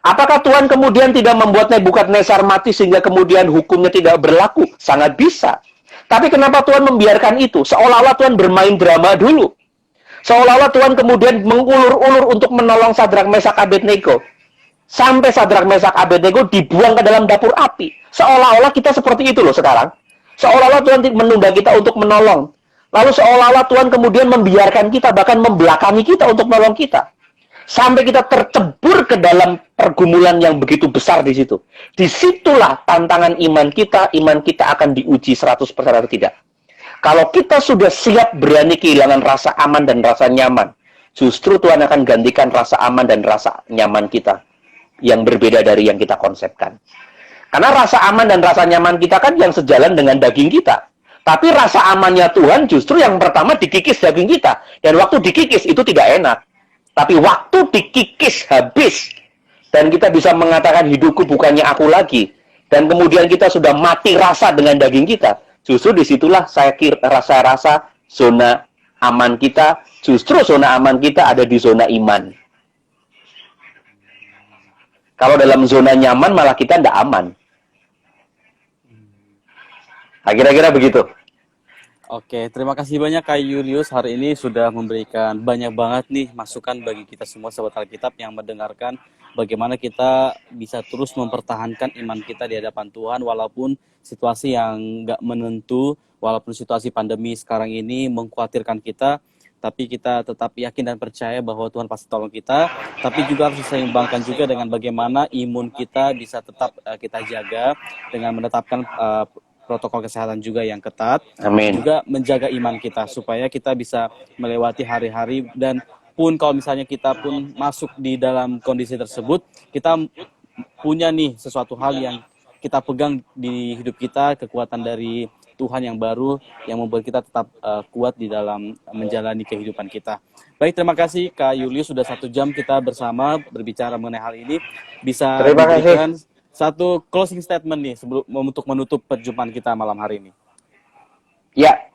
Apakah Tuhan kemudian tidak membuat Nebukadnezar mati sehingga kemudian hukumnya tidak berlaku? Sangat bisa. Tapi kenapa Tuhan membiarkan itu? Seolah-olah Tuhan bermain drama dulu. Seolah-olah Tuhan kemudian mengulur-ulur untuk menolong Sadrak, Mesak, Abednego. Sampai Sadrak, Mesak, Abednego dibuang ke dalam dapur api. Seolah-olah kita seperti itu loh sekarang. Seolah-olah Tuhan menunda kita untuk menolong. Lalu seolah-olah Tuhan kemudian membiarkan kita, bahkan membelakangi kita untuk menolong kita. Sampai kita tercebur ke dalam pergumulan yang begitu besar di situ. Disitulah tantangan iman kita akan diuji 100% atau tidak. Kalau kita sudah siap berani kehilangan rasa aman dan rasa nyaman, justru Tuhan akan gantikan rasa aman dan rasa nyaman kita yang berbeda dari yang kita konsepkan. Karena rasa aman dan rasa nyaman kita kan yang sejalan dengan daging kita. Tapi rasa amannya Tuhan justru yang pertama dikikis daging kita. Dan waktu dikikis itu tidak enak. Tapi waktu dikikis habis, dan kita bisa mengatakan hidupku bukannya aku lagi, dan kemudian kita sudah mati rasa dengan daging kita, justru disitulah saya rasa zona aman kita, justru zona aman kita ada di zona iman. Kalau dalam zona nyaman malah kita tidak aman. Nah, kira-kira begitu. Oke, terima kasih banyak Kak Julius hari ini sudah memberikan banyak banget nih masukan bagi kita semua sahabat Alkitab yang mendengarkan bagaimana kita bisa terus mempertahankan iman kita di hadapan Tuhan walaupun situasi yang nggak menentu, walaupun situasi pandemi sekarang ini mengkhawatirkan kita, tapi kita tetap yakin dan percaya bahwa Tuhan pasti tolong kita, tapi juga harus diseimbangkan juga dengan bagaimana imun kita bisa tetap kita jaga dengan menetapkan protokol kesehatan juga yang ketat. Amin. Juga menjaga iman kita supaya kita bisa melewati hari-hari dan pun kalau misalnya kita pun masuk di dalam kondisi tersebut, kita punya nih sesuatu hal yang kita pegang di hidup kita, kekuatan dari Tuhan yang baru yang membuat kita tetap kuat di dalam menjalani kehidupan kita. Baik, terima kasih Kak Julius, sudah 1 jam kita bersama berbicara mengenai hal ini. Bisa Terima diberikan kasih. satu closing statement nih sebelum untuk menutup perjumpaan kita malam hari ini. Ya,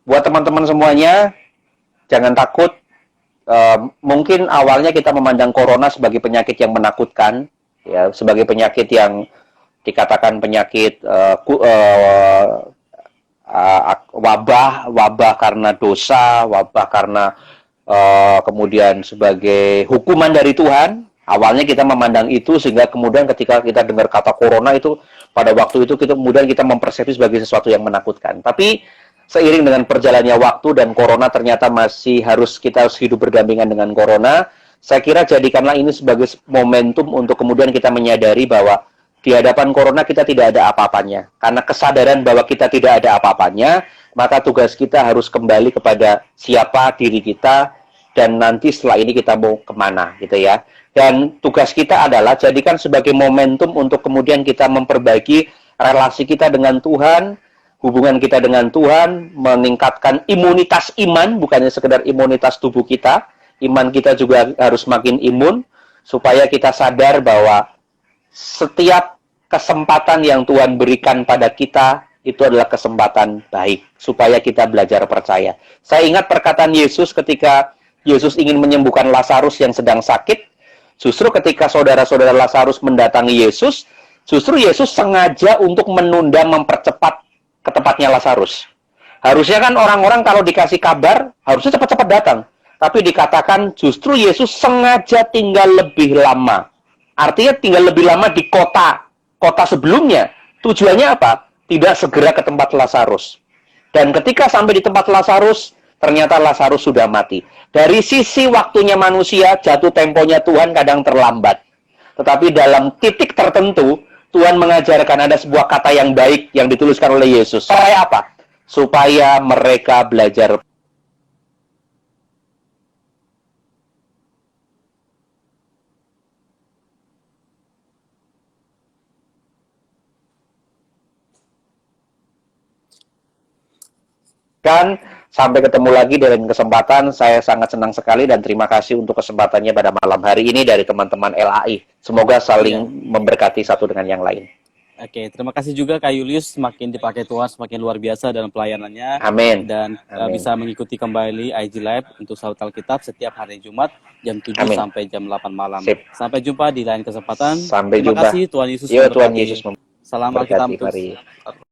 buat teman-teman semuanya, jangan takut. Mungkin awalnya kita memandang corona sebagai penyakit yang menakutkan, ya, sebagai penyakit yang dikatakan penyakit wabah karena dosa, wabah karena kemudian sebagai hukuman dari Tuhan. Awalnya kita memandang itu sehingga kemudian ketika kita dengar kata corona itu pada waktu itu kemudian kita mempersepsi sebagai sesuatu yang menakutkan. Tapi seiring dengan perjalannya waktu dan corona ternyata kita harus hidup berdampingan dengan corona, saya kira jadikanlah ini sebagai momentum untuk kemudian kita menyadari bahwa di hadapan corona kita tidak ada apa-apanya. Karena kesadaran bahwa kita tidak ada apa-apanya, maka tugas kita harus kembali kepada siapa diri kita dan nanti setelah ini kita mau kemana gitu ya. Dan tugas kita adalah jadikan sebagai momentum untuk kemudian kita memperbaiki relasi kita dengan Tuhan, hubungan kita dengan Tuhan, meningkatkan imunitas iman, bukannya sekedar imunitas tubuh kita. Iman kita juga harus makin imun, supaya kita sadar bahwa setiap kesempatan yang Tuhan berikan pada kita, itu adalah kesempatan baik, supaya kita belajar percaya. Saya ingat perkataan Yesus ketika Yesus ingin menyembuhkan Lazarus yang sedang sakit. Justru ketika saudara-saudara Lazarus mendatangi Yesus, justru Yesus sengaja untuk menunda, mempercepat ke tempatnya Lazarus. Harusnya kan orang-orang kalau dikasih kabar, harusnya cepat-cepat datang. Tapi dikatakan justru Yesus sengaja tinggal lebih lama. Artinya tinggal lebih lama di kota sebelumnya. Tujuannya apa? Tidak segera ke tempat Lazarus. Dan ketika sampai di tempat Lazarus, ternyata Lazarus sudah mati. Dari sisi waktunya manusia, jatuh temponya Tuhan kadang terlambat. Tetapi dalam titik tertentu, Tuhan mengajarkan ada sebuah kata yang baik yang dituliskan oleh Yesus. Supaya apa? Supaya mereka belajar. Sampai ketemu lagi di lain kesempatan. Saya sangat senang sekali dan terima kasih untuk kesempatannya pada malam hari ini dari teman-teman LAI. Semoga saling memberkati satu dengan yang lain. Oke, terima kasih juga Kak Julius, semakin dipakai Tuhan semakin luar biasa dalam pelayanannya. Amin. Dan bisa mengikuti kembali IG Live untuk Sahabat Alkitab setiap hari Jumat jam 7 Amin. sampai jam 8 malam. Sip. Sampai jumpa di lain kesempatan. Sampai terima jumpa. kasih, Tuhan Yesus Tuhan memberkati. Yesus Salam Alkitab memberkati. untuk Mari.